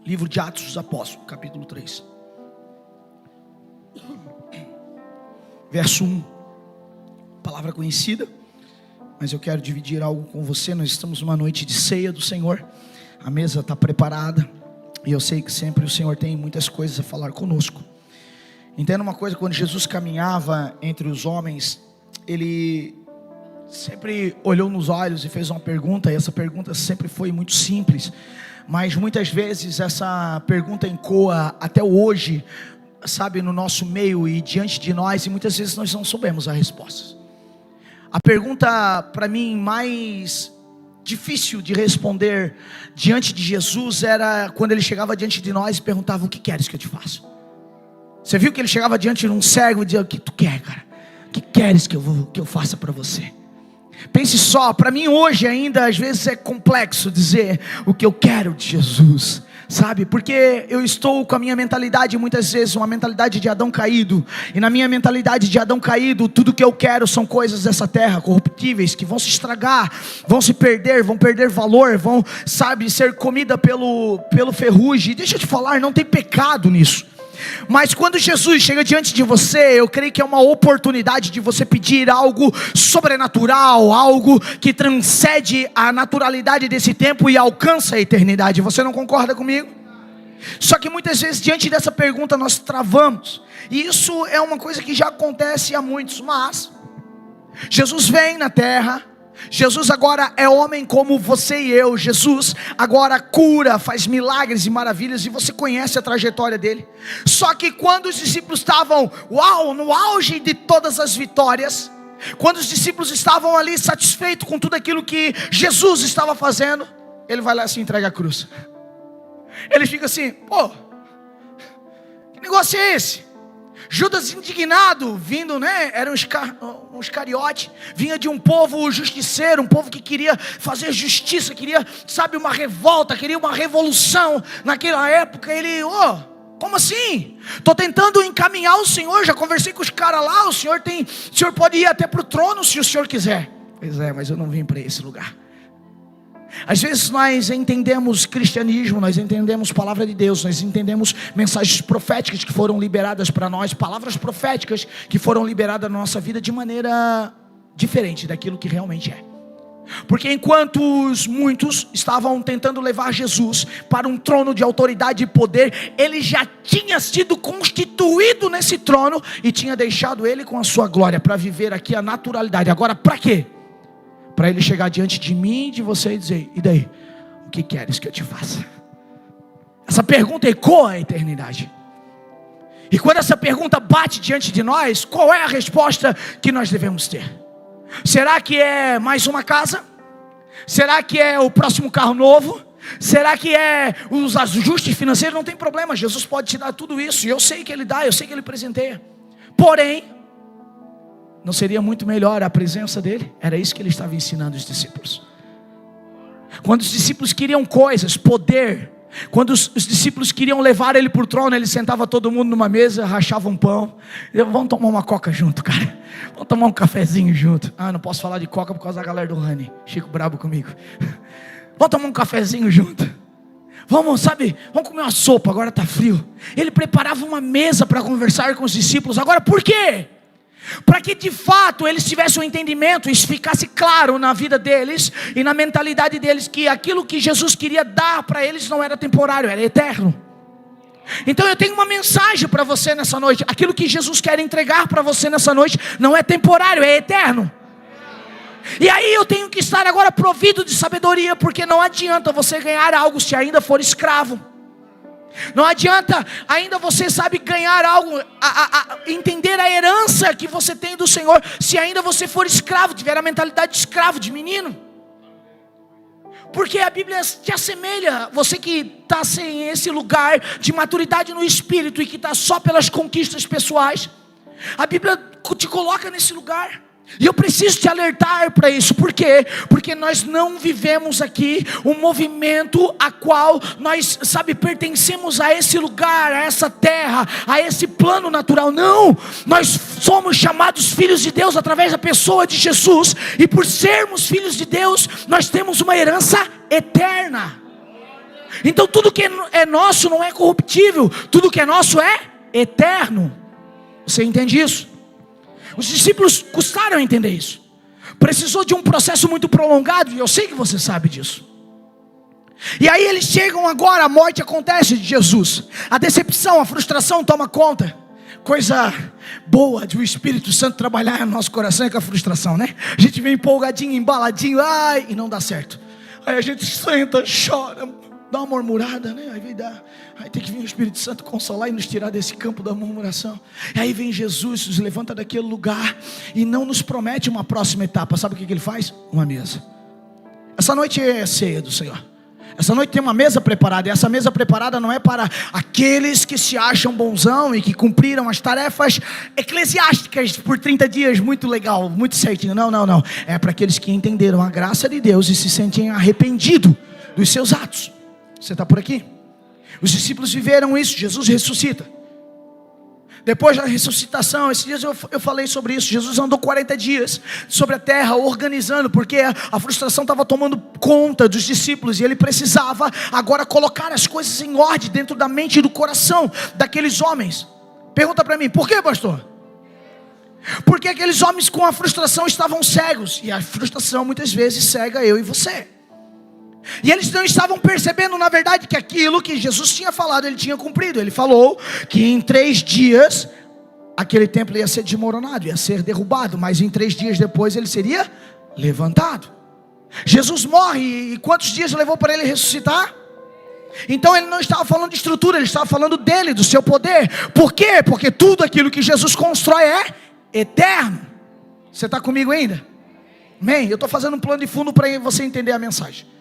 Livro de Atos dos Apóstolos, capítulo 3. Verso 1. Palavra conhecida, mas eu quero dividir algo com você. Nós estamos numa noite de ceia do Senhor. A mesa está preparada. E eu sei que sempre o Senhor tem muitas coisas a falar conosco. Entenda uma coisa: quando Jesus caminhava entre os homens, Ele sempre olhou nos olhos e fez uma pergunta. E essa pergunta sempre foi muito simples, mas muitas vezes essa pergunta ecoa até hoje, sabe, no nosso meio e diante de nós. E muitas vezes nós não soubemos a resposta. A pergunta para mim mais difícil de responder diante de Jesus era quando Ele chegava diante de nós e perguntava: o que queres que eu te faça? Você viu que Ele chegava diante de um cego e dizia: o que tu quer, cara? O que queres que eu faça para você? Pense só, para mim hoje ainda às vezes é complexo dizer o que eu quero de Jesus, sabe? Porque eu estou com a minha mentalidade, muitas vezes uma mentalidade de Adão caído. E na minha mentalidade de Adão caído, tudo que eu quero são coisas dessa terra, corruptíveis, que vão se estragar, vão se perder, vão perder valor, vão, sabe, ser comida pelo ferrugem. E deixa eu te falar, não tem pecado nisso. Mas quando Jesus chega diante de você, eu creio que é uma oportunidade de você pedir algo sobrenatural, algo que transcende a naturalidade desse tempo e alcança a eternidade. Você não concorda comigo? Só que muitas vezes diante dessa pergunta nós travamos. E isso é uma coisa que já acontece a muitos. Mas Jesus vem na terra. Jesus agora é homem como você e eu. Jesus agora cura, faz milagres e maravilhas, e você conhece a trajetória dele. Só que quando os discípulos estavam no auge de todas as vitórias, quando os discípulos estavam ali satisfeitos com tudo aquilo que Jesus estava fazendo, ele vai lá e se entrega a cruz. Ele fica assim: pô, que negócio é esse? Judas indignado, vindo, né? Era um Iscariote, vinha de um povo justiceiro, um povo que queria fazer justiça, queria, sabe, uma revolta, queria uma revolução. Naquela época ele, como assim? Estou tentando encaminhar o Senhor, já conversei com os caras lá, o Senhor pode ir até para o trono se o Senhor quiser. Pois é, mas eu não vim para esse lugar. Às vezes nós entendemos cristianismo, nós entendemos palavra de Deus, nós entendemos mensagens proféticas que foram liberadas para nós, palavras proféticas que foram liberadas na nossa vida de maneira diferente daquilo que realmente é. Porque enquanto muitos estavam tentando levar Jesus para um trono de autoridade e poder, ele já tinha sido constituído nesse trono e tinha deixado ele com a sua glória para viver aqui a naturalidade. Agora para quê? Para ele chegar diante de mim e de você e dizer: e daí? O que queres que eu te faça? Essa pergunta ecoa a eternidade. E quando essa pergunta bate diante de nós, qual é a resposta que nós devemos ter? Será que é mais uma casa? Será que é o próximo carro novo? Será que é os ajustes financeiros? Não tem problema, Jesus pode te dar tudo isso. E eu sei que Ele dá, eu sei que Ele presenteia. Porém, não seria muito melhor a presença dele? Era isso que ele estava ensinando os discípulos. Quando os discípulos queriam coisas, poder, quando os discípulos queriam levar ele para o trono, ele sentava todo mundo numa mesa, rachava um pão. Vamos tomar uma coca junto, cara. Vamos tomar um cafezinho junto. Não posso falar de coca por causa da galera do Rani. Chico brabo comigo. Vamos tomar um cafezinho junto. Vamos comer uma sopa, agora está frio. Ele preparava uma mesa para conversar com os discípulos. Agora por quê? Para que de fato eles tivessem um entendimento, isso ficasse claro na vida deles e na mentalidade deles, que aquilo que Jesus queria dar para eles não era temporário, era eterno. Então eu tenho uma mensagem para você nessa noite: aquilo que Jesus quer entregar para você nessa noite não é temporário, é eterno. E aí eu tenho que estar agora provido de sabedoria, porque não adianta você ganhar algo se ainda for escravo. Não adianta ainda você ganhar algo, entender a herança que você tem do Senhor, se ainda você for escravo, tiver a mentalidade de escravo, de menino. Porque a Bíblia te assemelha, você que está sem esse lugar de maturidade no Espírito e que está só pelas conquistas pessoais, a Bíblia te coloca nesse lugar. E eu preciso te alertar para isso. Por quê? Porque nós não vivemos aqui um movimento a qual nós, pertencemos a esse lugar, a essa terra, a esse plano natural. Não, nós somos chamados filhos de Deus através da pessoa de Jesus. E por sermos filhos de Deus, nós temos uma herança eterna. Então tudo que é nosso não é corruptível, tudo que é nosso é eterno. Você entende isso? Os discípulos custaram a entender isso. Precisou de um processo muito prolongado, e eu sei que você sabe disso. E aí eles chegam agora, a morte acontece de Jesus. A decepção, a frustração toma conta. Coisa boa de o Espírito Santo trabalhar no nosso coração é com a frustração, né? A gente vem empolgadinho, embaladinho, e não dá certo. Aí a gente senta, chora, dá uma murmurada, né? Aí tem que vir o Espírito Santo consolar e nos tirar desse campo da murmuração. E aí vem Jesus, nos levanta daquele lugar e não nos promete uma próxima etapa. Sabe o que ele faz? Uma mesa. Essa noite é ceia do Senhor. Essa noite tem uma mesa preparada, e essa mesa preparada não é para aqueles que se acham bonzão e que cumpriram as tarefas eclesiásticas por 30 dias, muito legal, muito certinho. Não. É para aqueles que entenderam a graça de Deus e se sentem arrependidos dos seus atos. Você está por aqui? Os discípulos viveram isso. Jesus ressuscita. Depois da ressuscitação, esses dias eu falei sobre isso. Jesus andou 40 dias sobre a terra organizando, porque a frustração estava tomando conta dos discípulos, e ele precisava agora colocar as coisas em ordem dentro da mente e do coração daqueles homens. Pergunta para mim, por que, pastor? Porque aqueles homens com a frustração estavam cegos, e a frustração muitas vezes cega eu e você. E eles não estavam percebendo, na verdade, que aquilo que Jesus tinha falado, ele tinha cumprido. Ele falou que em 3 dias aquele templo ia ser desmoronado, ia ser derrubado, mas em 3 dias depois ele seria levantado. Jesus morre, e quantos dias levou para ele ressuscitar? Então ele não estava falando de estrutura, ele estava falando dele, do seu poder. Por quê? Porque tudo aquilo que Jesus constrói é eterno. Você está comigo ainda? Amém? Eu estou fazendo um plano de fundo para você entender a mensagem.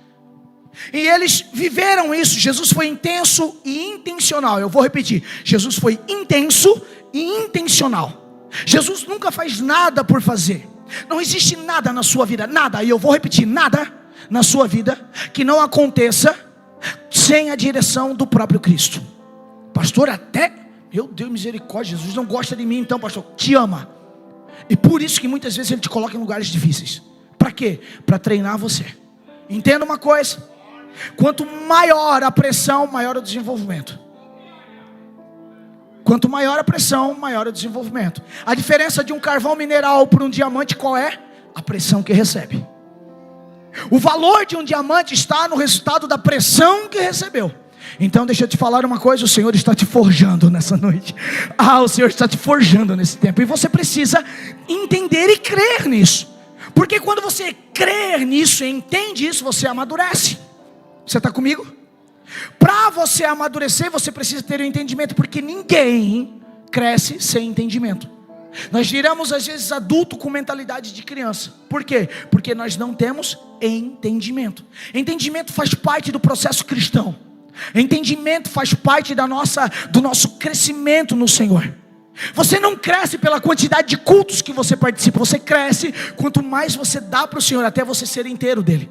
E eles viveram isso. Jesus foi intenso e intencional. Eu vou repetir, Jesus foi intenso e intencional. Jesus nunca faz nada por fazer. Não existe nada na sua vida, nada, e eu vou repetir, nada na sua vida que não aconteça sem a direção do próprio Cristo. Pastor, meu Deus, misericórdia, Jesus não gosta de mim. Então, pastor, te ama. E por isso que muitas vezes ele te coloca em lugares difíceis. Para quê? Para treinar você. Entenda uma coisa: quanto maior a pressão, maior o desenvolvimento. Quanto maior a pressão, maior o desenvolvimento. A diferença de um carvão mineral para um diamante qual é? A pressão que recebe. O valor de um diamante está no resultado da pressão que recebeu. Então deixa eu te falar uma coisa, o Senhor está te forjando nessa noite. O Senhor está te forjando nesse tempo, e você precisa entender e crer nisso. Porque quando você crer nisso e entende isso, você amadurece. Você está comigo? Para você amadurecer, você precisa ter um entendimento, porque ninguém cresce sem entendimento. Nós viramos às vezes adulto com mentalidade de criança. Por quê? Porque nós não temos entendimento. Entendimento faz parte do processo cristão. Entendimento faz parte do nosso crescimento no Senhor. Você não cresce pela quantidade de cultos que você participa. Você cresce quanto mais você dá para o Senhor, até você ser inteiro dele.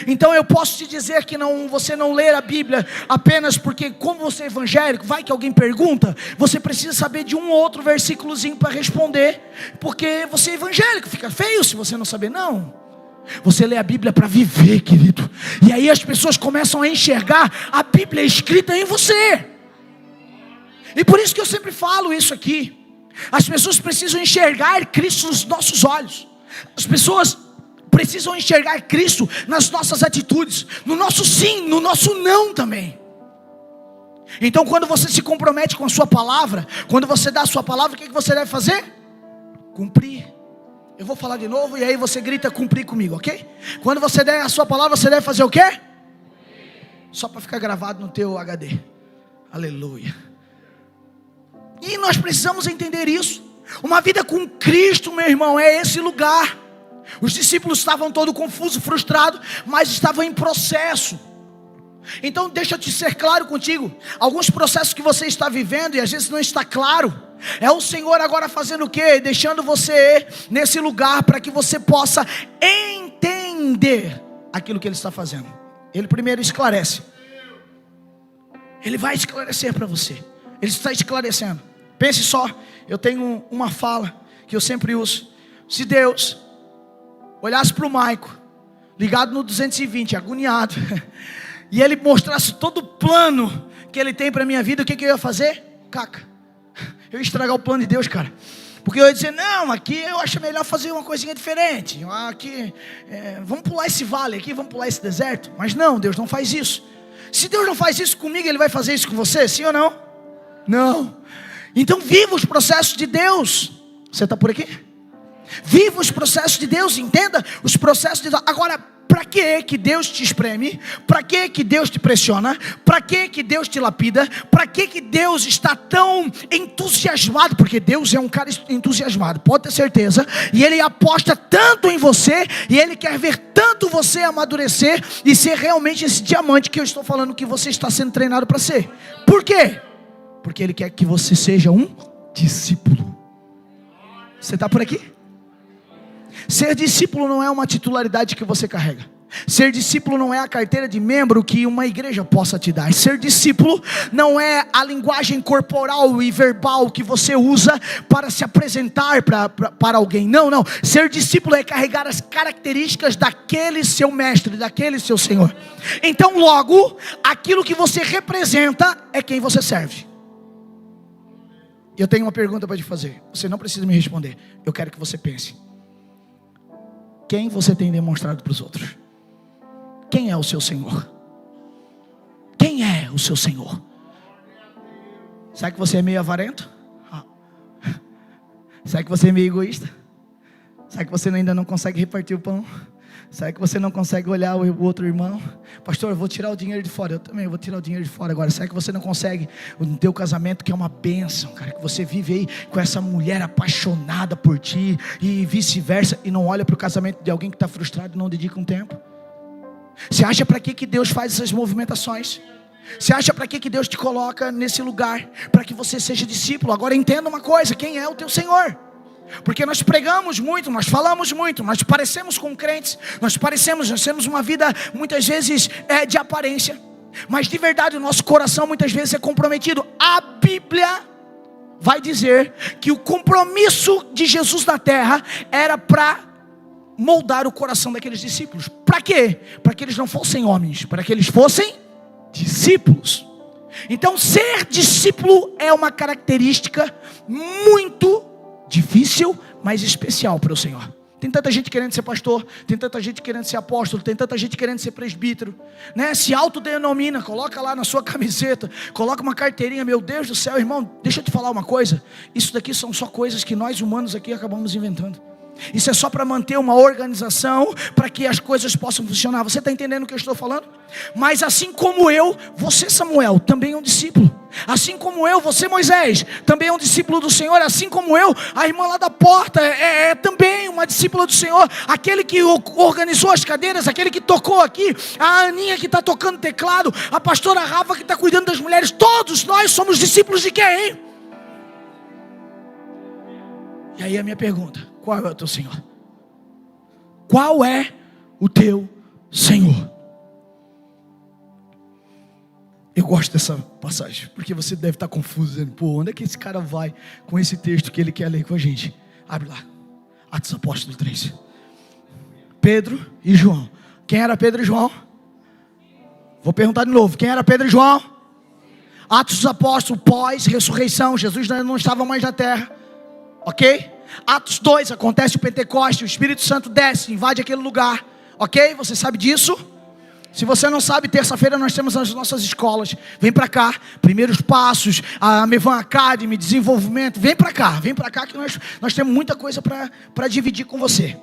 Então eu posso te dizer que você não lê a Bíblia apenas porque, como você é evangélico, vai que alguém pergunta, você precisa saber de um ou outro versículozinho para responder, porque você é evangélico. Fica feio se você não saber. Não, você lê a Bíblia para viver, querido. E aí as pessoas começam a enxergar a Bíblia escrita em você. E por isso que eu sempre falo isso aqui. As pessoas precisam enxergar Cristo nos nossos olhos. As pessoas precisam enxergar Cristo nas nossas atitudes, no nosso sim, no nosso não também. Então quando você se compromete com a sua palavra, quando você dá a sua palavra, o que você deve fazer? Cumprir. Eu vou falar de novo e aí você grita cumprir comigo, ok? Quando você der a sua palavra, você deve fazer o quê? Só para ficar gravado no teu HD. Aleluia. E nós precisamos entender isso. Uma vida com Cristo, meu irmão, é esse lugar. Os discípulos estavam todos confusos, frustrados, mas estavam em processo. Então deixa eu te ser claro contigo. Alguns processos que você está vivendo e às vezes não está claro, é o Senhor agora fazendo o quê? Deixando você nesse lugar para que você possa entender aquilo que Ele está fazendo. Ele primeiro esclarece. Ele vai esclarecer para você. Ele está esclarecendo. Pense só, eu tenho uma fala que eu sempre uso. Se Deus olhasse para o Maico, ligado no 220, agoniado, e Ele mostrasse todo o plano que Ele tem para a minha vida, o que eu ia fazer? Caca, eu ia estragar o plano de Deus, cara. Porque eu ia dizer, não, aqui eu acho melhor fazer uma coisinha diferente. Aqui, vamos pular esse vale aqui, vamos pular esse deserto. Mas não, Deus não faz isso. Se Deus não faz isso comigo, Ele vai fazer isso com você? Sim ou não? Não. Então viva os processos de Deus. Você está por aqui? Viva os processos de Deus, entenda os processos de Deus. Agora, para que Deus te espreme? Para que Deus te pressiona? Para que Deus te lapida? Para que Deus está tão entusiasmado? Porque Deus é um cara entusiasmado, pode ter certeza. E Ele aposta tanto em você, e Ele quer ver tanto você amadurecer e ser realmente esse diamante que eu estou falando que você está sendo treinado para ser. Por quê? Porque Ele quer que você seja um discípulo. Você está por aqui? Ser discípulo não é uma titularidade que você carrega. Ser discípulo não é a carteira de membro que uma igreja possa te dar. Ser discípulo não é a linguagem corporal e verbal que você usa para se apresentar para alguém. Não. Ser discípulo é carregar as características daquele seu mestre, daquele seu Senhor. Então logo, aquilo que você representa é quem você serve. Eu tenho uma pergunta para te fazer. Você não precisa me responder. Eu quero que você pense. Quem você tem demonstrado para os outros? Quem é o seu Senhor? Quem é o seu Senhor? Será que você é meio avarento? Será que você é meio egoísta? Será que você ainda não consegue repartir o pão? Será que você não consegue olhar o outro irmão? Pastor, eu vou tirar o dinheiro de fora. Eu também vou tirar o dinheiro de fora agora. Será que você não consegue no teu casamento, que é uma bênção, cara, que você vive aí com essa mulher apaixonada por ti e vice-versa, e não olha para o casamento de alguém que está frustrado e não dedica um tempo? Você acha para que Deus faz essas movimentações? Você acha para que Deus te coloca nesse lugar? Para que você seja discípulo. Agora entenda uma coisa: quem é o teu Senhor? Porque nós pregamos muito, nós falamos muito, nós parecemos com crentes, nós temos uma vida muitas vezes de aparência, mas de verdade o nosso coração muitas vezes é comprometido. A Bíblia vai dizer que o compromisso de Jesus na terra era para moldar o coração daqueles discípulos. Para quê? Para que eles não fossem homens, para que eles fossem discípulos. Então ser discípulo é uma característica muito difícil, mas especial para o Senhor. Tem tanta gente querendo ser pastor, tem tanta gente querendo ser apóstolo, tem tanta gente querendo ser presbítero, né? Se autodenomina, coloca lá na sua camiseta, coloca uma carteirinha. Meu Deus do céu, irmão, deixa eu te falar uma coisa. Isso daqui são só coisas que nós humanos aqui acabamos inventando. Isso é só para manter uma organização, para que as coisas possam funcionar. Você está entendendo o que eu estou falando? Mas assim como eu, você, Samuel, também é um discípulo. Assim como eu, você, Moisés, também é um discípulo do Senhor. Assim como eu, a irmã lá da porta é também uma discípula do Senhor. Aquele que organizou as cadeiras, aquele que tocou aqui, a Aninha que está tocando teclado, a pastora Rafa que está cuidando das mulheres. Todos nós somos discípulos de quem, hein? E aí a minha pergunta: qual é o teu Senhor? Qual é o teu Senhor? Eu gosto dessa passagem, porque você deve estar confuso, dizendo: pô, onde é que esse cara vai com esse texto que ele quer ler com a gente? Abre lá, Atos Apóstolos 3. Pedro e João. Quem era Pedro e João? Vou perguntar de novo: quem era Pedro e João? Atos dos Apóstolos, pós-ressurreição, Jesus não estava mais na terra, ok? Atos 2, acontece o Pentecoste, o Espírito Santo desce, invade aquele lugar, ok? Você sabe disso? Se você não sabe, terça-feira nós temos as nossas escolas. Vem para cá, primeiros passos, a Mevan Academy, desenvolvimento. Vem para cá que nós temos muita coisa para dividir com você.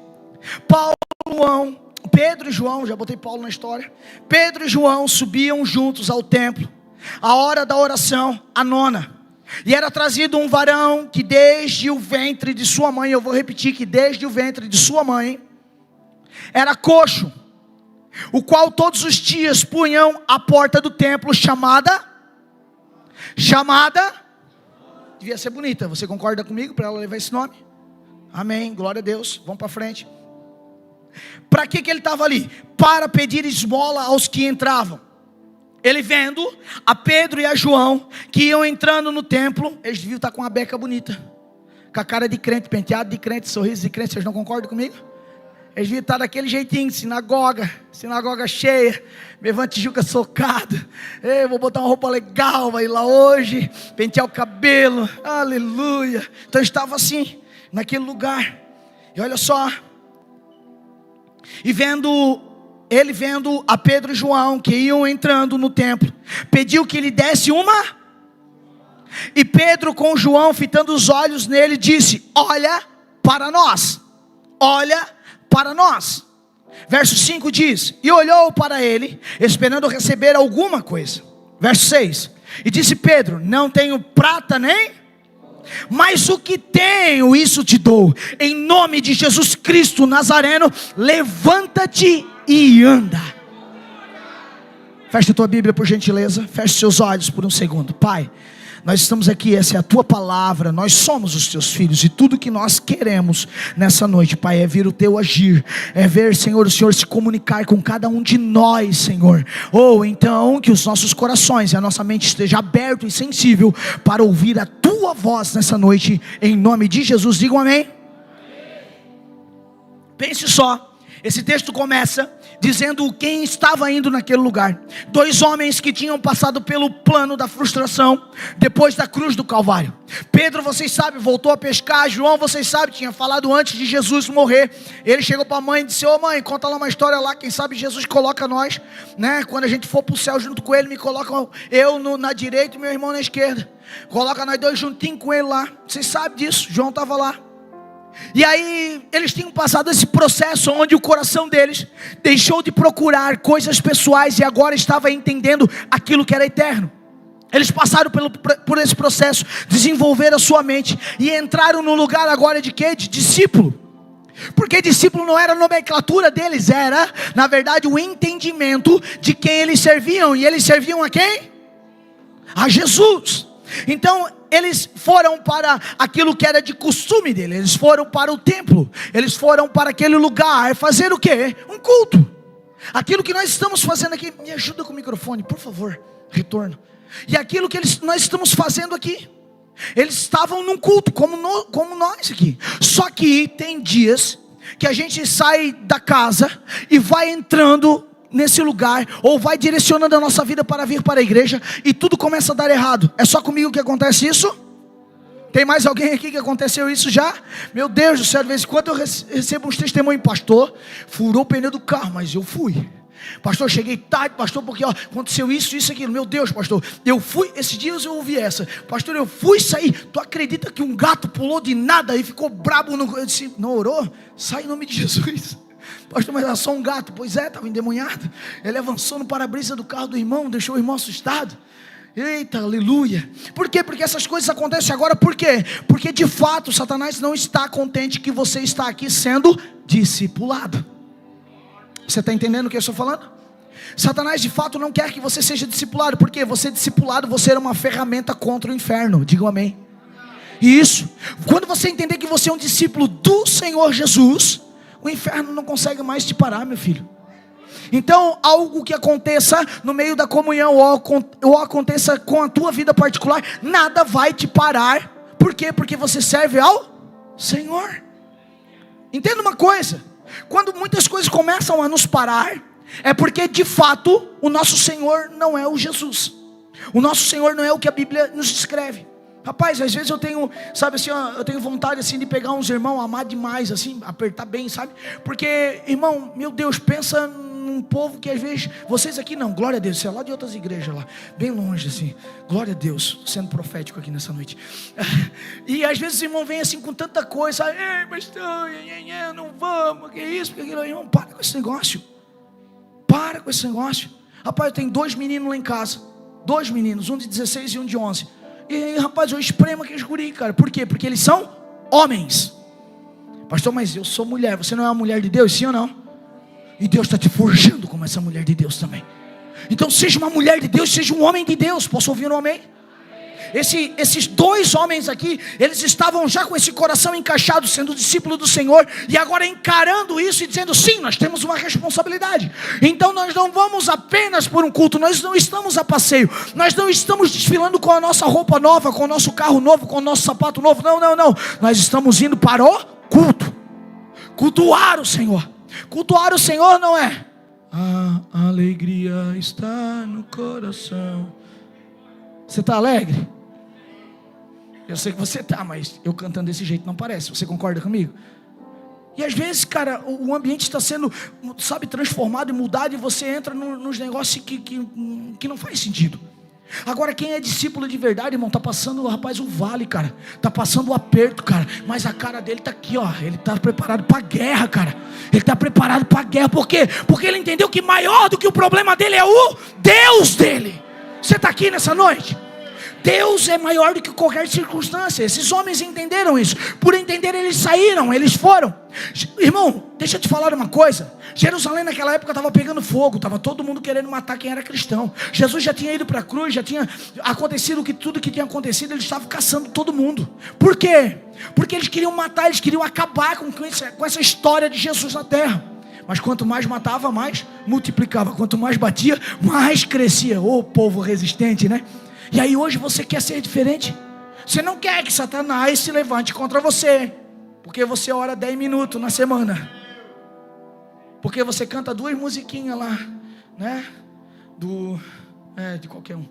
Pedro e João, já botei Paulo na história. Pedro e João subiam juntos ao templo, a hora da oração, a nona. E era trazido um varão que desde o ventre de sua mãe, eu vou repetir, que desde o ventre de sua mãe, era coxo, o qual todos os dias punham à porta do templo, chamada, devia ser bonita, você concorda comigo para ela levar esse nome? Amém, glória a Deus, vamos para frente. Para que ele estava ali? Para pedir esmola aos que entravam. Ele vendo a Pedro e a João, que iam entrando no templo, eles deviam estar com uma beca bonita, com a cara de crente, penteado de crente, sorriso de crente. Vocês não concordam comigo? Eles deviam estar daquele jeitinho, sinagoga cheia, levando Tijuca socado. Ei, vou botar uma roupa legal, vai ir lá hoje, pentear o cabelo, aleluia. Então estava assim, naquele lugar. E olha só, e vendo a Pedro e João, que iam entrando no templo, pediu que lhe desse uma. E Pedro, com João fitando os olhos nele, disse: olha para nós, olha para nós. Verso 5 diz: e olhou para ele, esperando receber alguma coisa. Verso 6, e disse Pedro: não tenho prata nem, mas o que tenho, isso te dou. Em nome de Jesus Cristo Nazareno, levanta-te e anda. Feche a tua Bíblia por gentileza, feche seus olhos por um segundo. Pai, nós estamos aqui, essa é a tua palavra, nós somos os teus filhos, e tudo que nós queremos nessa noite, Pai, é ver o teu agir, é ver, Senhor, o Senhor se comunicar com cada um de nós, Senhor. Ou então que os nossos corações e a nossa mente esteja aberto e sensível para ouvir a tua voz nessa noite, em nome de Jesus. Digam amém. Pense só, esse texto começa dizendo quem estava indo naquele lugar. 2 homens que tinham passado pelo plano da frustração, depois da cruz do Calvário. Pedro, vocês sabem, voltou a pescar. João, vocês sabem, tinha falado antes de Jesus morrer. Ele chegou para a mãe e disse: ô mãe, conta lá uma história lá, quem sabe Jesus coloca nós, né? Quando a gente for para o céu junto com ele, me coloca eu na direita e meu irmão na esquerda. Coloca nós 2 juntinhos com ele lá. Vocês sabem disso, João estava lá. E aí eles tinham passado esse processo onde o coração deles deixou de procurar coisas pessoais e agora estava entendendo aquilo que era eterno. Eles passaram por esse processo, desenvolveram a sua mente e entraram no lugar agora de quê? De discípulo. Porque discípulo não era a nomenclatura deles, era na verdade o entendimento de quem eles serviam. E eles serviam a quem? A Jesus. Então eles foram para aquilo que era de costume dele. Eles foram para o templo. Eles foram para aquele lugar fazer o quê? Um culto. Aquilo que nós estamos fazendo aqui. Me ajuda com o microfone, por favor. Retorno. E aquilo que nós estamos fazendo aqui. Eles estavam num culto como nós aqui. Só que tem dias que a gente sai da casa e vai entrando nesse lugar, ou vai direcionando a nossa vida para vir para a igreja, e tudo começa a dar errado. É só comigo que acontece isso? Tem mais alguém aqui que aconteceu isso já? Meu Deus do céu, de vez em quando eu recebo uns testemunhos: pastor, furou o pneu do carro, mas eu fui. Pastor, cheguei tarde, pastor, porque aconteceu isso, aquilo. Meu Deus, pastor, eu fui, esses dias eu ouvi essa. Pastor, eu fui sair. Tu acredita que um gato pulou de nada e ficou brabo? Eu disse: não orou? Sai em nome de Jesus. Pastor, mas era só um gato. Pois é, estava endemoniado. Ele avançou no para-brisa do carro do irmão, deixou o irmão assustado. Eita, aleluia. Por quê? Porque essas coisas acontecem agora. Por quê? Porque de fato Satanás não está contente que você está aqui sendo discipulado. Você está entendendo o que eu estou falando? Satanás de fato não quer que você seja discipulado. Porque você é discipulado, você era uma ferramenta contra o inferno. Digam amém. E isso, quando você entender que você é um discípulo do Senhor Jesus, o inferno não consegue mais te parar, meu filho. Então, algo que aconteça no meio da comunhão, ou aconteça com a tua vida particular, nada vai te parar. Por quê? Porque você serve ao Senhor. Entenda uma coisa: quando muitas coisas começam a nos parar, é porque de fato o nosso Senhor não é o Jesus. O nosso Senhor não é o que a Bíblia nos descreve. Rapaz, às vezes eu tenho, sabe assim, eu tenho vontade assim de pegar uns irmãos, amar demais, assim, apertar bem, sabe? Porque, irmão, meu Deus, pensa num povo que às vezes, vocês aqui não, glória a Deus, você é lá de outras igrejas lá, bem longe assim, glória a Deus, sendo profético aqui nessa noite. E às vezes o irmão vem assim com tanta coisa, sabe? Ei, pastor, não vamos, que isso, que aquilo. Irmão, para com esse negócio. Para com esse negócio. Rapaz, eu tenho 2 meninos lá em casa, 2 meninos, um de 16 e um de 11. E aí, rapaz, eu espremo aqueles guri, cara. Por quê? Porque eles são homens. Pastor, mas eu sou mulher. Você não é uma mulher de Deus, sim ou não? E Deus está te forjando como essa mulher de Deus também. Então seja uma mulher de Deus, seja um homem de Deus. Posso ouvir um amém? Esses 2 homens aqui, eles estavam já com esse coração encaixado, sendo discípulo do Senhor, e agora encarando isso e dizendo: sim, nós temos uma responsabilidade. Então nós não vamos apenas por um culto, nós não estamos a passeio, nós não estamos desfilando com a nossa roupa nova, com o nosso carro novo, com o nosso sapato novo. Não, nós estamos indo para o culto, cultuar o Senhor. Cultuar o Senhor não é a alegria está no coração. Você está alegre? Eu sei que você está, mas eu cantando desse jeito não parece. Você concorda comigo? E às vezes, cara, o ambiente está sendo, sabe, transformado e mudado, e você entra nos negócios que não faz sentido. Agora, quem é discípulo de verdade, irmão, está passando, rapaz, um vale, cara. Está passando um aperto, cara. Mas a cara dele está aqui, ó. Ele está preparado para a guerra, cara. Ele está preparado para a guerra. Por quê? Porque ele entendeu que maior do que o problema dele é o Deus dele. Você está aqui nessa noite? Deus é maior do que qualquer circunstância. Esses homens entenderam isso. Por entender, eles saíram, eles foram. Irmão, deixa eu te falar uma coisa. Jerusalém naquela época estava pegando fogo. Estava todo mundo querendo matar quem era cristão. Jesus já tinha ido para a cruz. Já tinha acontecido tudo que tinha acontecido. Eles estavam caçando todo mundo. Por quê? Porque eles queriam matar. Eles queriam acabar com essa história de Jesus na terra. Mas quanto mais matava, mais multiplicava. Quanto mais batia, mais crescia. Ô povo resistente, né? E aí hoje você quer ser diferente. Você não quer que Satanás se levante contra você, porque você ora 10 minutos na semana, porque você canta 2 musiquinhas lá, né? De qualquer um.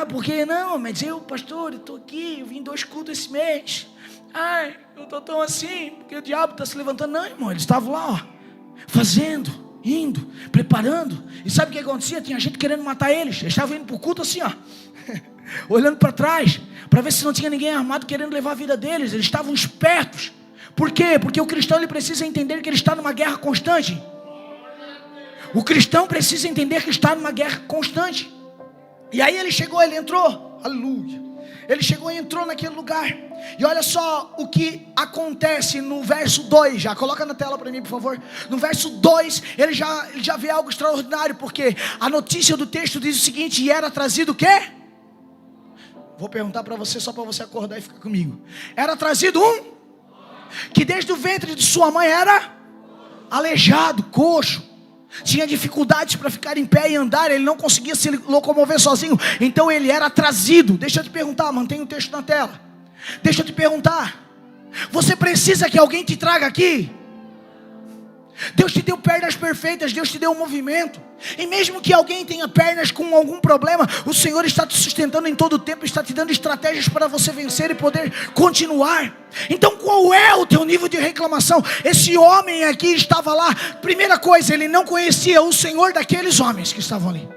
Porque não, mas eu, pastor, eu estou aqui, eu vim 2 cultos esse mês. Eu estou tão assim, porque o diabo está se levantando. Não, irmão, eles estavam lá, ó, fazendo, indo, preparando. E sabe o que acontecia? Tinha gente querendo matar eles. Eles estavam indo para o culto assim, ó, olhando para trás, para ver se não tinha ninguém armado querendo levar a vida deles. Eles estavam espertos. Por quê? Porque o cristão, ele precisa entender que ele está numa guerra constante. O cristão precisa entender que está numa guerra constante. E aí ele chegou, ele entrou, aleluia. Ele chegou e entrou naquele lugar. E olha só o que acontece no verso 2. Já coloca na tela para mim, por favor. No verso 2, ele já vê algo extraordinário. Porque a notícia do texto diz o seguinte: e era trazido o quê? Vou perguntar para você, só para você acordar e ficar comigo. Era trazido que desde o ventre de sua mãe era aleijado, coxo. Tinha dificuldades para ficar em pé e andar. Ele não conseguia se locomover sozinho. Então ele era trazido. Deixa eu te perguntar, mantém o texto na tela. Deixa eu te perguntar, você precisa que alguém te traga aqui? Deus te deu pernas perfeitas, Deus te deu um movimento. E mesmo que alguém tenha pernas com algum problema, o Senhor está te sustentando em todo o tempo, está te dando estratégias para você vencer e poder continuar. Então qual é o teu nível de reclamação? Esse homem aqui estava lá. Primeira coisa, ele não conhecia o Senhor daqueles homens que estavam ali.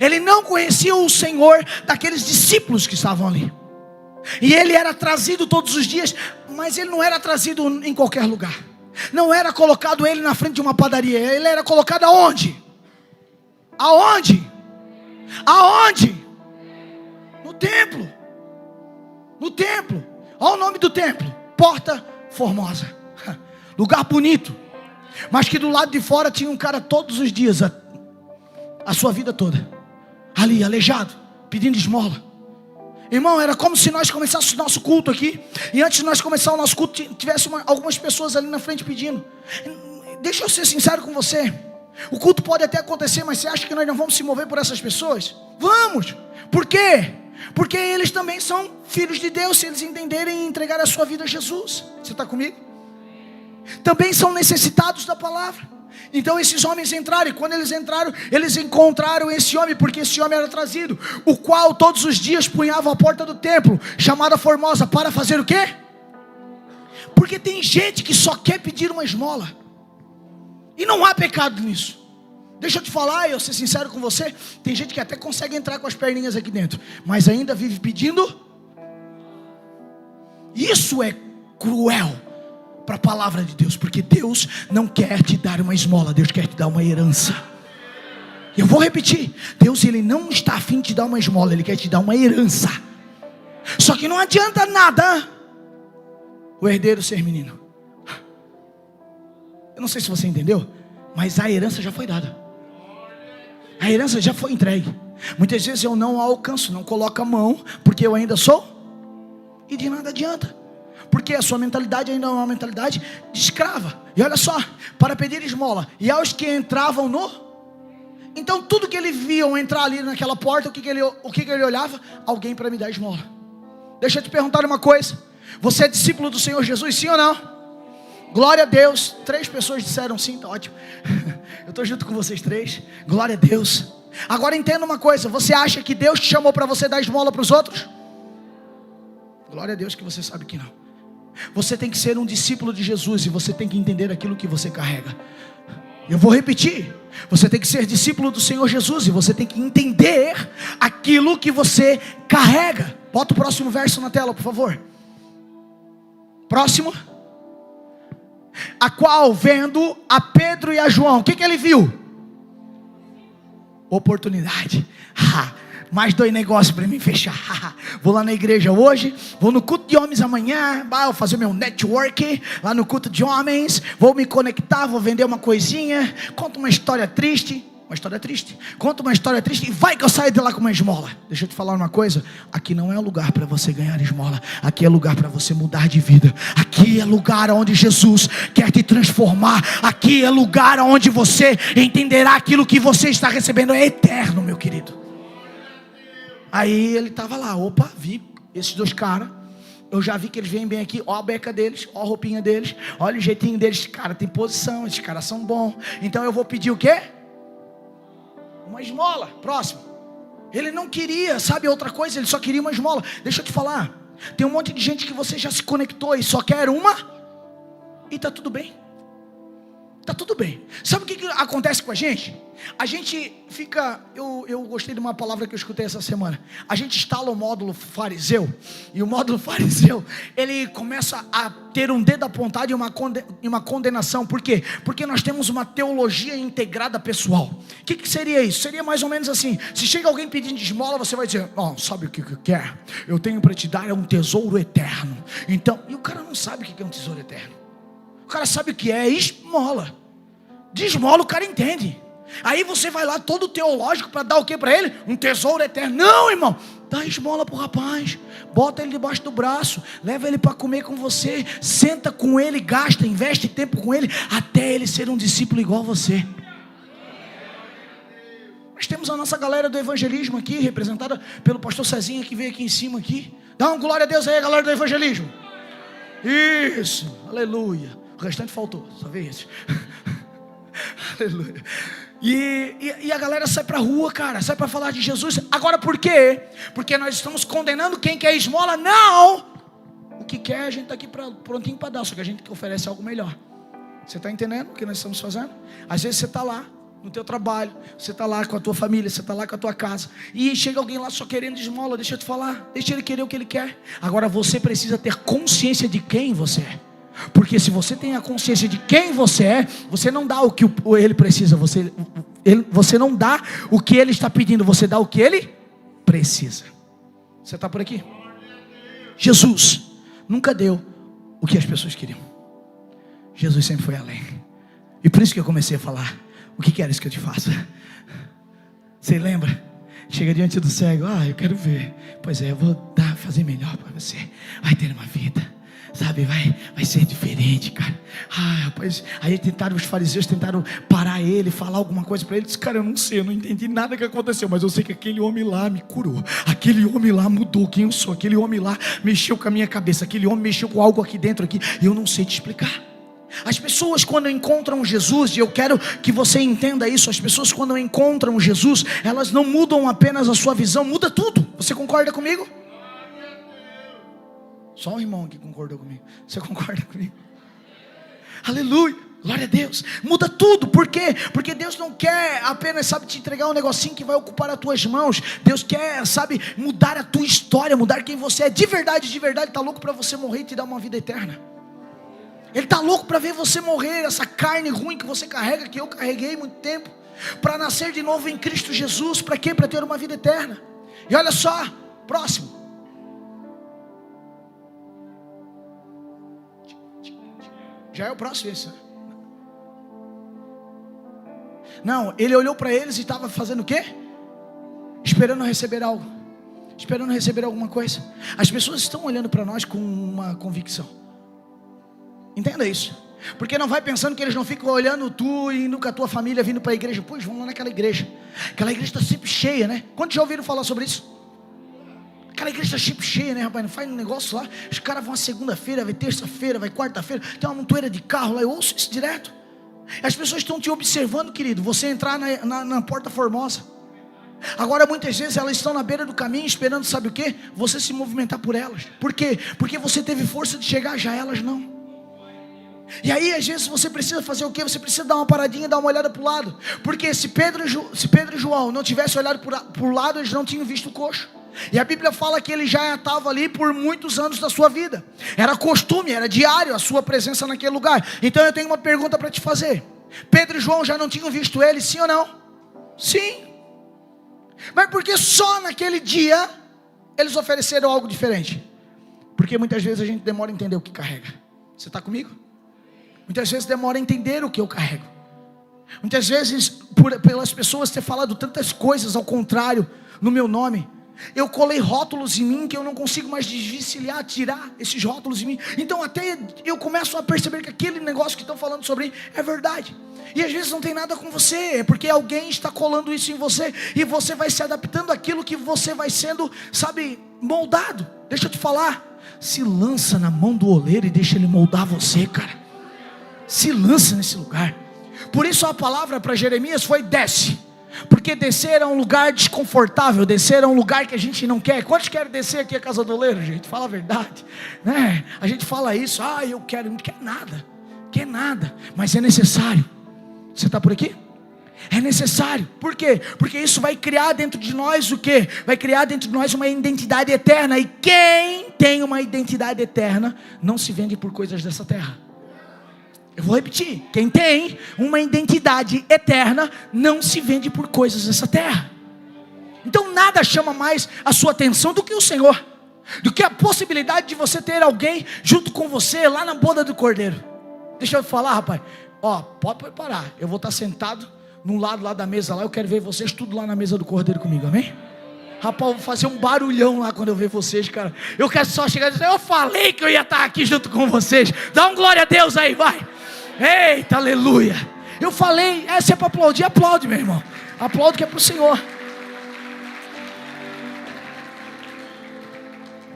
Ele não conhecia o Senhor daqueles discípulos que estavam ali. E ele era trazido todos os dias, mas ele não era trazido em qualquer lugar. Não era colocado ele na frente de uma padaria. Ele era colocado aonde? Aonde? Aonde? No templo. No templo. Olha o nome do templo: Porta Formosa. Lugar bonito. Mas que do lado de fora tinha um cara todos os dias, a sua vida toda, ali aleijado, pedindo esmola. Irmão, era como se nós começássemos o nosso culto aqui, e antes de nós começar o nosso culto, tivesse algumas pessoas ali na frente pedindo. Deixa eu ser sincero com você. O culto pode até acontecer, mas você acha que nós não vamos se mover por essas pessoas? Vamos! Por quê? Porque eles também são filhos de Deus, se eles entenderem e entregar a sua vida a Jesus. Você está comigo? Também são necessitados da palavra. Então esses homens entraram, e quando eles entraram, eles encontraram esse homem, porque esse homem era trazido, o qual todos os dias punhava a porta do templo, chamada Formosa, para fazer o quê? Porque tem gente que só quer pedir uma esmola, e não há pecado nisso. Deixa eu te falar, eu ser sincero com você, tem gente que até consegue entrar com as perninhas aqui dentro, mas ainda vive pedindo. Isso é cruel para a palavra de Deus, porque Deus não quer te dar uma esmola, Deus quer te dar uma herança. Eu vou repetir, Deus, ele não está a fim de te dar uma esmola, ele quer te dar uma herança. Só que não adianta nada o herdeiro ser menino. Eu não sei se você entendeu, mas a herança já foi dada, a herança já foi entregue. Muitas vezes eu não a alcanço, não coloco a mão, porque eu ainda sou, e de nada adianta, porque a sua mentalidade ainda é uma mentalidade de escrava. E olha só, para pedir esmola, e aos que entravam então tudo que ele viam entrar ali naquela porta, o que ele olhava? Alguém para me dar esmola. Deixa eu te perguntar uma coisa: você é discípulo do Senhor Jesus, sim ou não? Glória a Deus. 3 pessoas disseram sim, tá ótimo. Eu estou junto com vocês 3. Glória a Deus. Agora entenda uma coisa. Você acha que Deus te chamou para você dar esmola para os outros? Glória a Deus que você sabe que não. Você tem que ser um discípulo de Jesus e você tem que entender aquilo que você carrega. Eu vou repetir. Você tem que ser discípulo do Senhor Jesus e você tem que entender aquilo que você carrega. Bota o próximo verso na tela, por favor. Próximo. A qual, vendo a Pedro e a João, o que ele viu? Oportunidade. Mais 2 negócios para mim fechar. Vou lá na igreja hoje, vou no culto de homens amanhã, vou fazer meu network lá no culto de homens, vou me conectar, vou vender uma coisinha, conto uma história triste, conto uma história triste e vai que eu saio de lá com uma esmola. Deixa eu te falar uma coisa, aqui não é lugar para você ganhar esmola, aqui é lugar para você mudar de vida, aqui é lugar onde Jesus quer te transformar, aqui é lugar onde você entenderá aquilo que você está recebendo é eterno, meu querido. Aí ele estava lá, opa, vi esses 2 caras, eu já vi que eles vêm bem aqui, ó a beca deles, ó a roupinha deles, olha o jeitinho deles, cara, tem posição, esses caras são bons, então eu vou pedir o quê? Uma esmola. Próximo. Ele não queria, sabe, outra coisa, ele só queria uma esmola. Deixa eu te falar, tem um monte de gente que você já se conectou e só quer uma, e tá tudo bem. Tá tudo bem. Sabe o que acontece com a gente? A gente fica... Eu gostei de uma palavra que eu escutei essa semana. A gente instala o módulo fariseu. E o módulo fariseu, ele começa a ter um dedo apontado e uma condenação. Por quê? Porque nós temos uma teologia integrada pessoal. O que seria isso? Seria mais ou menos assim. Se chega alguém pedindo esmola, você vai dizer: ó, sabe o que eu quero? Eu tenho para te dar um tesouro eterno. Então, e o cara não sabe o que é um tesouro eterno. O cara sabe o que é esmola. De esmola o cara entende. Aí você vai lá todo teológico para dar o que para ele? Um tesouro eterno. Não, irmão, dá esmola pro rapaz, bota ele debaixo do braço, leva ele para comer com você, senta com ele, gasta, investe tempo com ele, até ele ser um discípulo igual a você. Nós temos a nossa galera do evangelismo aqui, representada pelo pastor Cezinha, que veio aqui em cima aqui. Dá uma glória a Deus aí, galera do evangelismo. Isso, aleluia. O restante faltou, só veio isso. Aleluia. E a galera sai pra rua, cara, sai pra falar de Jesus. Agora por quê? Porque nós estamos condenando quem quer esmola? Não! O que quer, a gente tá aqui prontinho para dar. Só que a gente oferece algo melhor. Você tá entendendo o que nós estamos fazendo? Às vezes você tá lá no teu trabalho, você tá lá com a tua família, você tá lá com a tua casa, e chega alguém lá só querendo esmola. Deixa eu te falar, deixa ele querer o que ele quer. Agora você precisa ter consciência de quem você é. Porque se você tem a consciência de quem você é, você não dá o que ele precisa, você não dá o que ele está pedindo, você dá o que ele precisa. Você está por aqui? Jesus nunca deu o que as pessoas queriam. Jesus sempre foi além. E por isso que eu comecei a falar: o que queres que eu te faça? Você lembra? Chega diante do cego: eu quero ver. Pois é, eu vou fazer melhor para você. Vai ter uma vida, sabe, vai ser diferente, cara. Rapaz, aí os fariseus tentaram parar ele, falar alguma coisa para ele. Ele disse: cara, eu não sei, eu não entendi nada que aconteceu, mas eu sei que aquele homem lá me curou, aquele homem lá mudou quem eu sou, aquele homem lá mexeu com a minha cabeça, aquele homem mexeu com algo aqui dentro aqui, e eu não sei te explicar. As pessoas quando encontram Jesus, e eu quero que você entenda isso, as pessoas quando encontram Jesus, elas não mudam apenas a sua visão, muda tudo. Você concorda comigo? Só um irmão que concordou comigo. Você concorda comigo? Aleluia, glória a Deus. Muda tudo, por quê? Porque Deus não quer apenas, sabe, te entregar um negocinho que vai ocupar as tuas mãos. Deus quer, sabe, mudar a tua história, mudar quem você é. De verdade, está louco para você morrer e te dar uma vida eterna. Ele está louco para ver você morrer, essa carne ruim que você carrega, que eu carreguei muito tempo, para nascer de novo em Cristo Jesus. Para quê? Para ter uma vida eterna. E olha só, próximo. Já é o próximo esse. Não, ele olhou para eles e estava fazendo o quê? Esperando receber algo. Esperando receber alguma coisa. As pessoas estão olhando para nós com uma convicção. Entenda isso. Porque não vai pensando que eles não ficam olhando tu e indo com a tua família, vindo para a igreja. Pois, vamos lá naquela igreja. Aquela igreja está sempre cheia, né? Quantos já ouviram falar sobre isso? Aquela igreja está cheia, né, rapaz? Não faz um negócio lá. Os caras vão segunda-feira, vai terça-feira, vai quarta-feira. Tem uma montoeira de carro lá. Eu ouço isso direto. As pessoas estão te observando, querido. Você entrar na Porta Formosa. Agora muitas vezes elas estão na beira do caminho esperando, sabe o quê? Você se movimentar por elas. Por quê? Porque você teve força de chegar, já elas não. E aí às vezes você precisa fazer o quê? Você precisa dar uma paradinha, dar uma olhada para o lado. Porque se Pedro e João não tivessem olhado para o lado, eles não tinham visto o coxo. E a Bíblia fala que ele já estava ali por muitos anos da sua vida. Era costume, era diário a sua presença naquele lugar. Então eu tenho uma pergunta para te fazer. Pedro e João já não tinham visto ele, sim ou não? Sim. Mas por que só naquele dia eles ofereceram algo diferente? Porque muitas vezes a gente demora a entender o que carrega. Você está comigo? Muitas vezes demora a entender o que eu carrego. Muitas vezes, pelas pessoas ter falado tantas coisas ao contrário no meu nome, eu colei rótulos em mim que eu não consigo mais desvencilhar, tirar esses rótulos em mim. Então até eu começo a perceber que aquele negócio que estão falando sobre mim é verdade. E às vezes não tem nada com você, é porque alguém está colando isso em você. E você vai se adaptando àquilo que você vai sendo, sabe, moldado. Deixa eu te falar, se lança na mão do oleiro e deixa ele moldar você, cara. Se lança nesse lugar. Por isso a palavra para Jeremias foi desce. Porque descer era um lugar desconfortável. Descer era um lugar que a gente não quer. Quantos querem descer aqui a casa do oleiro, gente? Fala a verdade, né? A gente fala isso, eu quero, não quer nada. Quer nada, mas é necessário. Você está por aqui? É necessário. Por quê? Porque isso vai criar dentro de nós o quê? Vai criar dentro de nós uma identidade eterna. E quem tem uma identidade eterna não se vende por coisas dessa terra. Eu vou repetir, quem tem uma identidade eterna não se vende por coisas dessa terra. Então nada chama mais a sua atenção do que o Senhor, do que a possibilidade de você ter alguém junto com você lá na boda do Cordeiro. Deixa eu falar, rapaz, pode preparar, eu vou estar sentado no lado lá da mesa lá, eu quero ver vocês tudo lá na mesa do Cordeiro comigo, amém? Rapaz, eu vou fazer um barulhão lá quando eu ver vocês, cara. Eu quero só chegar e dizer, eu falei que eu ia estar aqui junto com vocês. Dá um glória a Deus aí, vai. Eita, aleluia. Eu falei, se é para aplaudir, aplaude, meu irmão. Aplaude que é para o Senhor.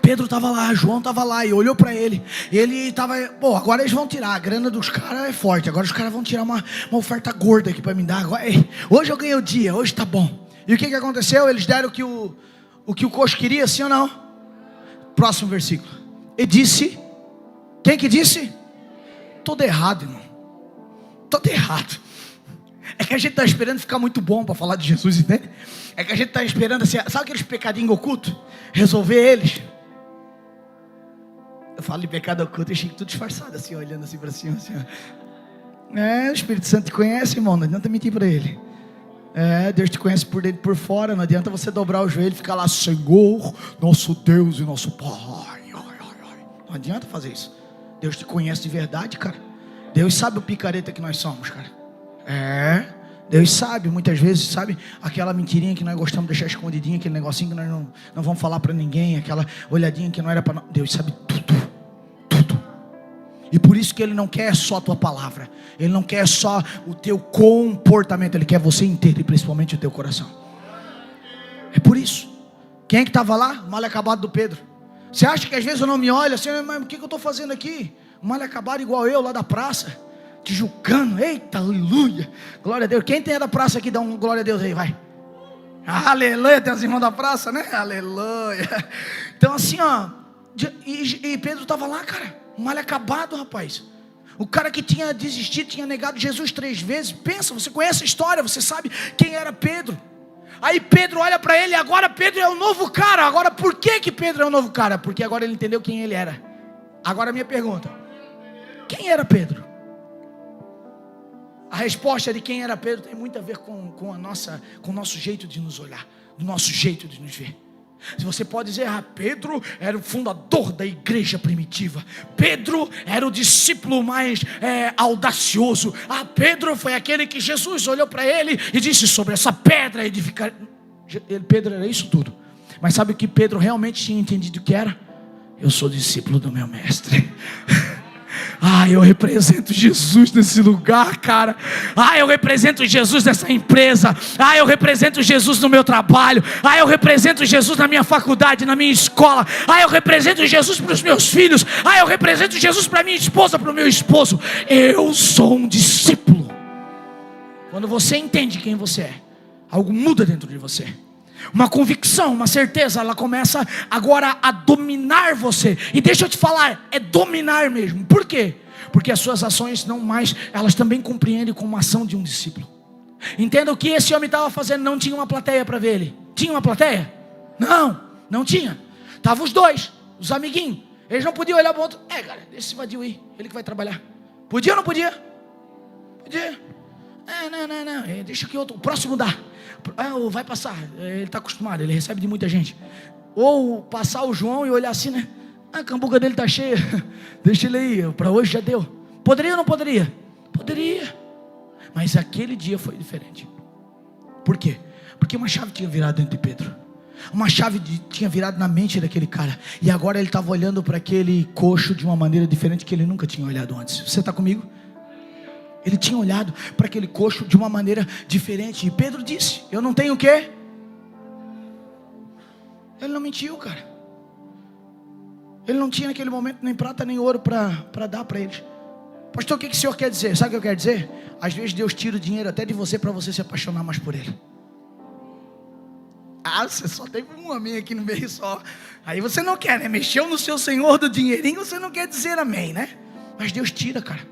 Pedro estava lá, João estava lá, e olhou para ele. E ele estava, agora eles vão tirar. A grana dos caras é forte. Agora os caras vão tirar uma oferta gorda aqui para me dar. Agora, hoje eu ganhei o dia, hoje está bom. E o que aconteceu? Eles deram o que o coxo queria, sim ou não? Próximo versículo. E disse, quem que disse? Todo errado, irmão. Todo errado. É que a gente está esperando ficar muito bom para falar de Jesus, entende? É que a gente está esperando assim, sabe aqueles pecadinhos ocultos? Resolver eles. Eu falo de pecado oculto, eu achei tudo disfarçado assim, olhando assim para cima assim, o Espírito Santo te conhece, irmão, não adianta mentir para ele. Deus te conhece por dentro e por fora. Não adianta você dobrar o joelho e ficar lá, Senhor, nosso Deus e nosso Pai. Não adianta fazer isso. Deus te conhece de verdade, cara. Deus sabe o picareta que nós somos, cara. Deus sabe, muitas vezes, sabe, aquela mentirinha que nós gostamos de deixar escondidinha, aquele negocinho que nós não vamos falar para ninguém, aquela olhadinha que não era para nós. Deus sabe tudo. E por isso que Ele não quer só a tua palavra. Ele não quer só o teu comportamento. Ele quer você inteiro e principalmente o teu coração. É por isso. Quem é que estava lá? O mal acabado do Pedro. Você acha que às vezes eu não me olho assim, mas o que eu estou fazendo aqui? O mal acabado igual eu lá da praça, te julgando. Eita, aleluia, glória a Deus. Quem tem da praça aqui, dá um glória a Deus aí, vai. Aleluia, tem os irmãos da praça, né? Aleluia. Então assim, e Pedro estava lá, cara, o mal acabado, rapaz. O cara que tinha desistido, tinha negado Jesus 3 vezes. Pensa, você conhece a história, você sabe quem era Pedro. Aí Pedro olha para ele, agora Pedro é o novo cara. Agora por que Pedro é o novo cara? Porque agora ele entendeu quem ele era. Agora a minha pergunta, quem era Pedro? A resposta de quem era Pedro tem muito a ver com o nosso jeito de nos olhar, do nosso jeito de nos ver. Se você pode dizer, Pedro era o fundador da igreja primitiva, Pedro era o discípulo mais audacioso, Pedro foi aquele que Jesus olhou para ele e disse, sobre essa pedra edificar. Pedro era isso tudo. Mas sabe o que Pedro realmente tinha entendido que era? Eu sou discípulo do meu mestre. Eu represento Jesus nesse lugar, cara. Eu represento Jesus nessa empresa. Eu represento Jesus no meu trabalho. Eu represento Jesus na minha faculdade, na minha escola. Eu represento Jesus para os meus filhos. Eu represento Jesus para minha esposa, para o meu esposo. Eu sou um discípulo. Quando você entende quem você é, algo muda dentro de você. Uma convicção, uma certeza, ela começa agora a dominar você. E deixa eu te falar, é dominar mesmo. Por quê? Porque as suas ações não mais, elas também compreendem como ação de um discípulo. Entenda o que esse homem estava fazendo. Não tinha uma plateia para ver ele. Tinha uma plateia? Não tinha. Estavam os dois, os amiguinhos. Eles não podiam olhar para o outro. Cara, deixa esse vadio aí, ele que vai trabalhar. Podia ou não podia? Podia. Não, deixa que outro, o próximo dá. Vai passar, ele está acostumado, ele recebe de muita gente. Ou passar o João e olhar assim, né? A cambuca dele está cheia, deixa ele aí, para hoje já deu. Poderia ou não poderia? Poderia. Mas aquele dia foi diferente. Por quê? Porque uma chave tinha virado dentro de Pedro. Uma chave tinha virado na mente daquele cara. E agora ele estava olhando para aquele coxo de uma maneira diferente que ele nunca tinha olhado antes. Você está comigo? Ele tinha olhado para aquele coxo de uma maneira diferente. E Pedro disse: eu não tenho o quê? Ele não mentiu, cara. Ele não tinha naquele momento nem prata nem ouro para dar para eles. Pastor, o que o senhor quer dizer? Sabe o que eu quero dizer? Às vezes Deus tira o dinheiro até de você para você se apaixonar mais por Ele. Você só teve um amém aqui no meio só. Aí você não quer, né? Mexeu no seu Senhor do dinheirinho, você não quer dizer amém, né? Mas Deus tira, cara.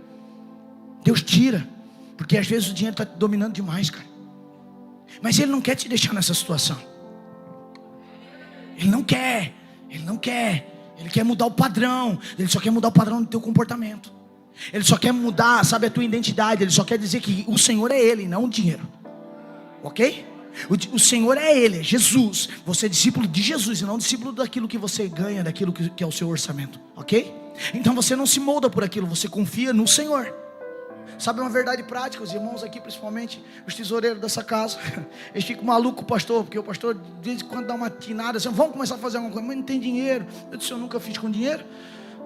Deus tira, porque às vezes o dinheiro está te dominando demais, cara. Mas Ele não quer te deixar nessa situação. Ele não quer. Ele quer mudar o padrão. Ele só quer mudar o padrão do teu comportamento. Ele só quer mudar, sabe, a tua identidade. Ele só quer dizer que o Senhor é Ele, não o dinheiro. Ok? O Senhor é Ele, é Jesus. Você é discípulo de Jesus e não discípulo daquilo que você ganha, daquilo que é o seu orçamento. Ok? Então você não se molda por aquilo, você confia no Senhor. Sabe uma verdade prática, os irmãos aqui principalmente, os tesoureiros dessa casa, eles ficam malucos com o pastor, porque o pastor de vez em quando dá uma tinada assim: vamos começar a fazer alguma coisa, mas não tem dinheiro. Eu disse: eu nunca fiz com dinheiro,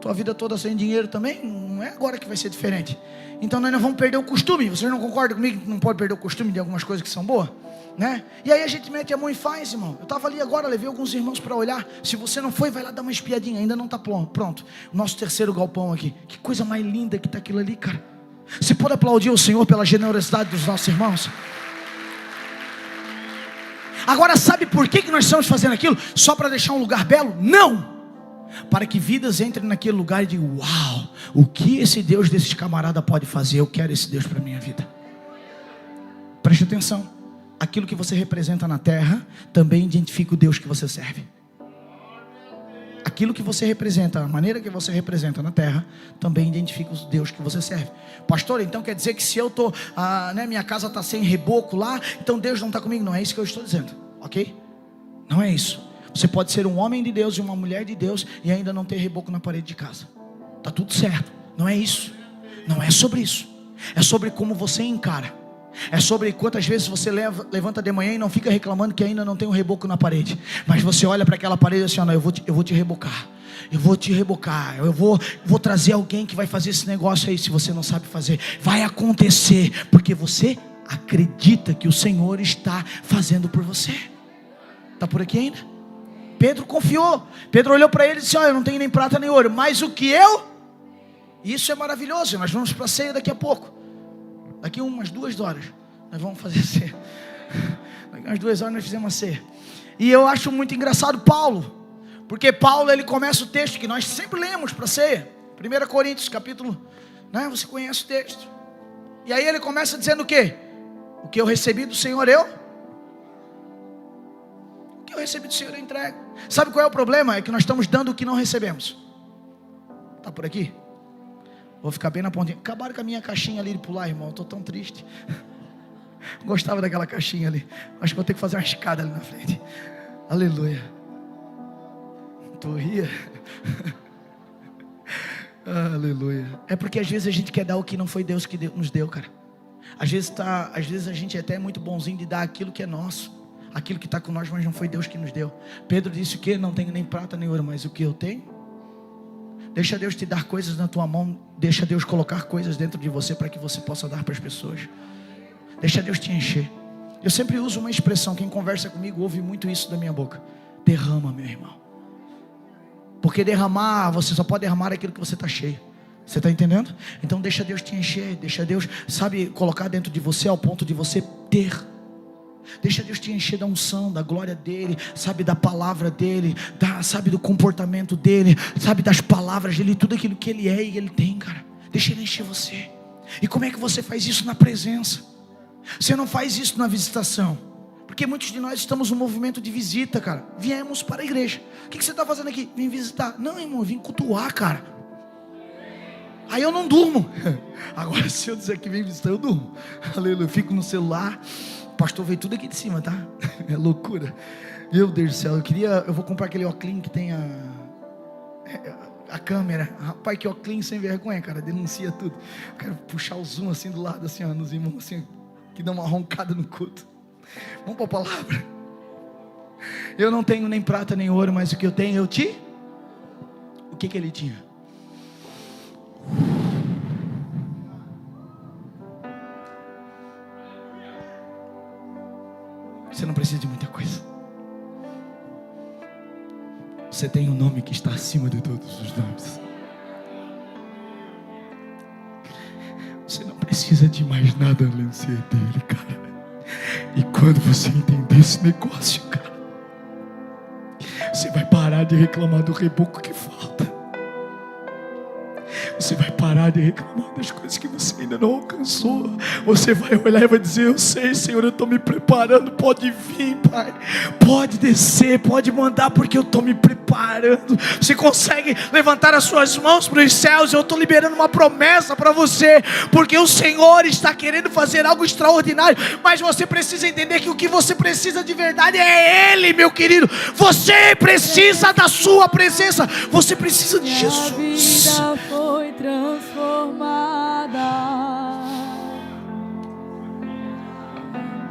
tua vida toda sem dinheiro também, não é agora que vai ser diferente. Então nós não vamos perder o costume. Vocês não concordam comigo que não pode perder o costume de algumas coisas que são boas? Né? E aí a gente mete a mão e faz, irmão. Eu estava ali agora, levei alguns irmãos para olhar. Se você não foi, vai lá dar uma espiadinha, ainda não está pronto. O nosso terceiro galpão aqui, que coisa mais linda que está aquilo ali, cara. Você pode aplaudir o Senhor pela generosidade dos nossos irmãos? Agora, sabe por que nós estamos fazendo aquilo? Só para deixar um lugar belo? Não! Para que vidas entrem naquele lugar e digam: uau, o que esse Deus desses camaradas pode fazer? Eu quero esse Deus para a minha vida. Preste atenção. Aquilo que você representa na terra também identifica o Deus que você serve. Aquilo que você representa, a maneira que você representa na terra, também identifica o Deus que você serve. Pastor, então quer dizer que se eu estou, minha casa está sem reboco lá, então Deus não está comigo? Não é isso que eu estou dizendo, ok? Não é isso. Você pode ser um homem de Deus e uma mulher de Deus e ainda não ter reboco na parede de casa. Está tudo certo. Não é isso. Não é sobre isso. É sobre como você encara. É sobre quantas vezes você levanta de manhã e não fica reclamando que ainda não tem um reboco na parede. Mas você olha para aquela parede assim: eu vou te rebocar. Eu vou te rebocar. Eu vou trazer alguém que vai fazer esse negócio aí. Se você não sabe fazer, vai acontecer. Porque você acredita que o Senhor está fazendo por você. Está por aqui ainda? Pedro confiou. Pedro olhou para ele e disse: eu não tenho nem prata nem ouro, mas o que eu... Isso é maravilhoso. Nós vamos para a ceia daqui a pouco. Daqui umas 2 horas nós vamos fazer a ceia. Daqui umas 2 horas nós fizemos a ceia. E eu acho muito engraçado Paulo, porque Paulo, ele começa o texto que nós sempre lemos para a ceia, 1 Coríntios capítulo, né? Você conhece o texto. E aí ele começa dizendo o quê? O que eu recebi do Senhor O que eu recebi do Senhor eu entrego. Sabe qual é o problema? É que nós estamos dando o que não recebemos. Está por aqui? Vou ficar bem na pontinha. Acabaram com a minha caixinha ali de pular, irmão. Estou tão triste. Gostava daquela caixinha ali. Acho que vou ter que fazer uma escada ali na frente. Aleluia. Tu ria? Aleluia. É porque às vezes a gente quer dar o que não foi Deus que nos deu, cara. Às vezes a gente é até muito bonzinho de dar aquilo que é nosso, aquilo que está com nós, mas não foi Deus que nos deu. Pedro disse o que? Não tenho nem prata nem ouro, mas o que eu tenho? Deixa Deus te dar coisas na tua mão. Deixa Deus colocar coisas dentro de você para que você possa dar para as pessoas. Deixa Deus te encher. Eu sempre uso uma expressão, quem conversa comigo ouve muito isso da minha boca: derrama, meu irmão. Porque derramar, você só pode derramar aquilo que você está cheio. Você está entendendo? Então deixa Deus te encher. Deixa Deus, sabe, colocar dentro de você ao ponto de você ter. Deixa Deus te encher da unção, da glória dele, sabe, da palavra dele, sabe, do comportamento dele, sabe, das palavras dele, tudo aquilo que ele é e ele tem, cara. Deixa ele encher você. E como é que você faz isso na presença? Você não faz isso na visitação, porque muitos de nós estamos no movimento de visita, cara. Viemos para a igreja. O que você está fazendo aqui? Vim visitar. Não, irmão, eu vim cultuar, cara. Aí eu não durmo. Agora se eu disser que vem visitar, eu durmo. Aleluia, eu fico no celular. O pastor veio tudo aqui de cima, tá? É loucura. Meu Deus do céu, eu vou comprar aquele óculos que tem a câmera. Rapaz, que óculos sem vergonha, cara, denuncia tudo. Eu quero puxar o zoom assim do lado, assim, ó, nos irmãos, assim, que dão uma roncada no culto. Vamos para a palavra. Eu não tenho nem prata nem ouro, mas o que eu tenho, o que ele tinha? Você não precisa de muita coisa. Você tem um nome que está acima de todos os nomes. Você não precisa de mais nada além de ser dele, cara. E quando você entender esse negócio, cara, você vai parar de reclamar do reboco que falta. Você vai parar de reclamar das coisas que você ainda não alcançou. Você vai olhar e vai dizer: eu sei, Senhor, eu estou me preparando. Pode vir, Pai. Pode descer, pode mandar, porque eu estou me preparando. Você consegue levantar as suas mãos para os céus? Eu estou liberando uma promessa para você, porque o Senhor está querendo fazer algo extraordinário. Mas você precisa entender que o que você precisa de verdade é Ele, meu querido. Você precisa da sua presença. Você precisa de Jesus. Minha vida foi transformada.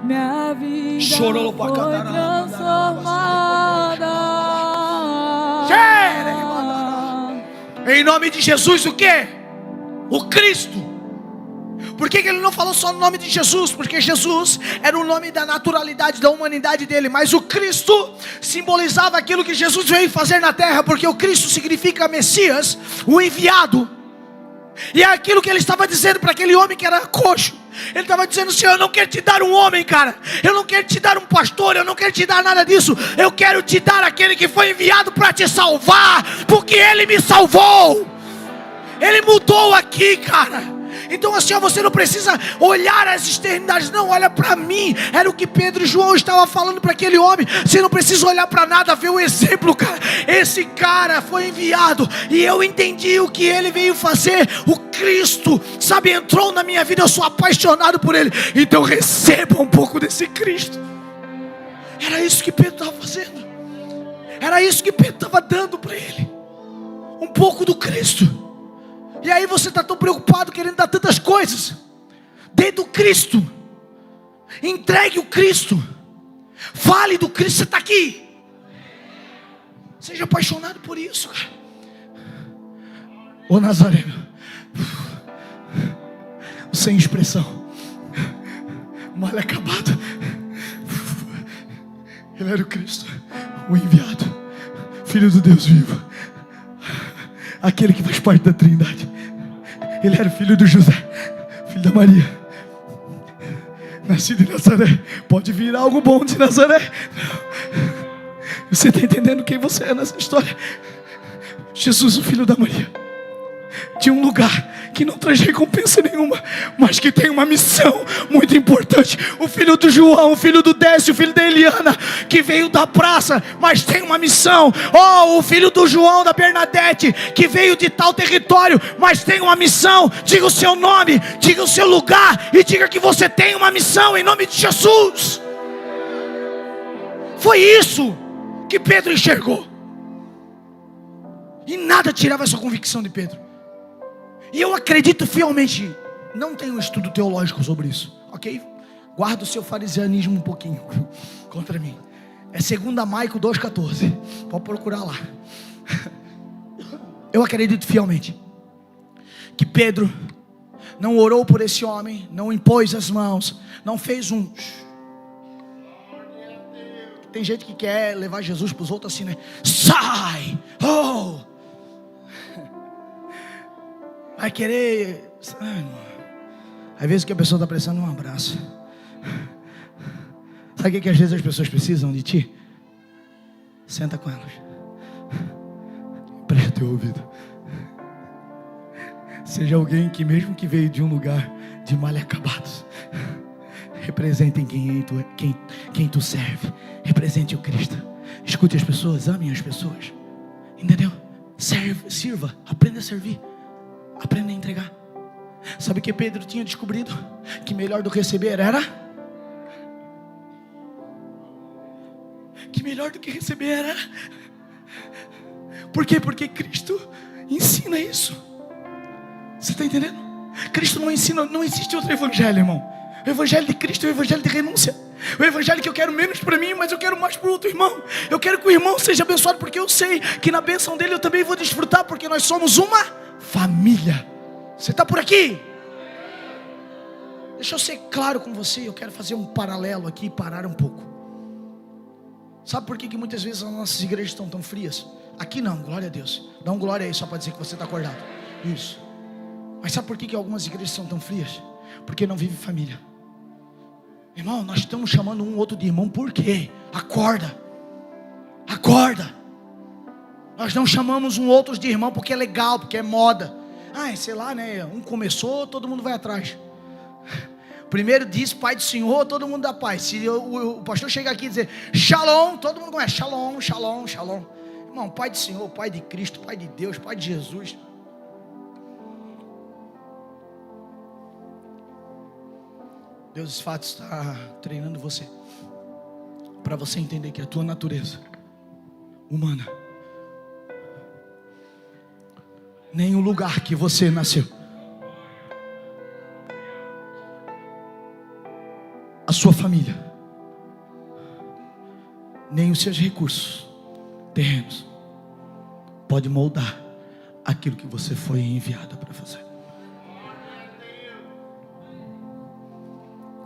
Minha vida foi transformada. Em nome de Jesus, o quê? O Cristo. Por que ele não falou só no nome de Jesus? Porque Jesus era o nome da naturalidade, da humanidade dele. Mas o Cristo simbolizava aquilo que Jesus veio fazer na terra. Porque o Cristo significa Messias, o enviado. E é aquilo que ele estava dizendo para aquele homem que era coxo. Ele estava dizendo: Senhor, eu não quero te dar um homem, cara. Eu não quero te dar um pastor. Eu não quero te dar nada disso. Eu quero te dar aquele que foi enviado para te salvar. Porque ele me salvou. Ele mudou aqui, cara. Então assim, você não precisa olhar as externidades. Não, olha para mim. Era o que Pedro e João estavam falando para aquele homem. Você não precisa olhar para nada, ver o exemplo, cara. Esse cara foi enviado e eu entendi o que ele veio fazer. O Cristo, sabe, entrou na minha vida. Eu sou apaixonado por ele. Então receba um pouco desse Cristo. Era isso que Pedro estava fazendo. Era isso que Pedro estava dando para ele. Um pouco do Cristo. E aí você está tão preocupado querendo dar tantas coisas. Dê do Cristo. Entregue o Cristo. Fale do Cristo. Você está aqui. Seja apaixonado por isso, cara. Ô Nazareno, sem expressão, mal acabado. Ele era o Cristo, o enviado, Filho do Deus vivo, aquele que faz parte da Trindade. Ele era filho de José, filho da Maria, nascido em Nazaré. Pode vir algo bom de Nazaré? Você está entendendo quem você é nessa história? Jesus, o filho da Maria, de um lugar que não traz recompensa nenhuma, mas que tem uma missão muito importante. O filho do João, o filho do Décio, o filho da Eliana, que veio da praça, mas tem uma missão. Oh, o filho do João, da Bernadette, que veio de tal território, mas tem uma missão. Diga o seu nome, diga o seu lugar e diga que você tem uma missão em nome de Jesus. Foi isso que Pedro enxergou, e nada tirava essa convicção de Pedro. E eu acredito fielmente, não tenho um estudo teológico sobre isso, ok? Guarda o seu farisianismo um pouquinho contra mim. É 2 Maico 2,14. Pode procurar lá. Eu acredito fielmente que Pedro não orou por esse homem, não impôs as mãos, não fez um... Tem gente que quer levar Jesus para os outros assim, né? Sai! Oh! Vai querer... Ai, irmão. Às vezes que a pessoa está precisando de um abraço. Sabe o que às vezes as pessoas precisam de ti? Senta com elas. Presta teu ouvido. Seja alguém que mesmo que veio de um lugar de mal acabados, representem quem tu serve. Represente o Cristo. Escute as pessoas, ame as pessoas. Entendeu? Sirva, aprenda a servir, aprenda a entregar. Sabe o que Pedro tinha descobrido? Que melhor do que receber era... Que melhor do que receber era... Por quê? Porque Cristo ensina isso. Você está entendendo? Cristo não ensina, não existe outro evangelho, irmão. O evangelho de Cristo é o evangelho de renúncia. O evangelho que eu quero menos para mim, mas eu quero mais para o outro irmão. Eu quero que o irmão seja abençoado, porque eu sei que na bênção dele eu também vou desfrutar, porque nós somos uma família. Você está por aqui? Deixa eu ser claro com você. Eu quero fazer um paralelo aqui e parar um pouco. Sabe por que muitas vezes as nossas igrejas estão tão frias? Aqui não, glória a Deus. Dá um glória aí só para dizer que você está acordado. Isso. Mas sabe por que algumas igrejas são tão frias? Porque não vive família. Irmão, nós estamos chamando um outro de irmão. Por quê? Acorda. Acorda. Nós não chamamos um outro de irmão porque é legal, porque é moda. Sei lá, né? Um começou, todo mundo vai atrás. Primeiro diz Pai do Senhor, todo mundo dá paz. Se o pastor chegar aqui e dizer Shalom, todo mundo começa Shalom, Shalom, Shalom. Irmão, Pai do Senhor, Pai de Cristo, Pai de Deus, Pai de Jesus. Deus de fato está treinando você, para você entender que a tua natureza humana, nem o lugar que você nasceu, a sua família, nem os seus recursos terrenos pode moldar aquilo que você foi enviado para fazer.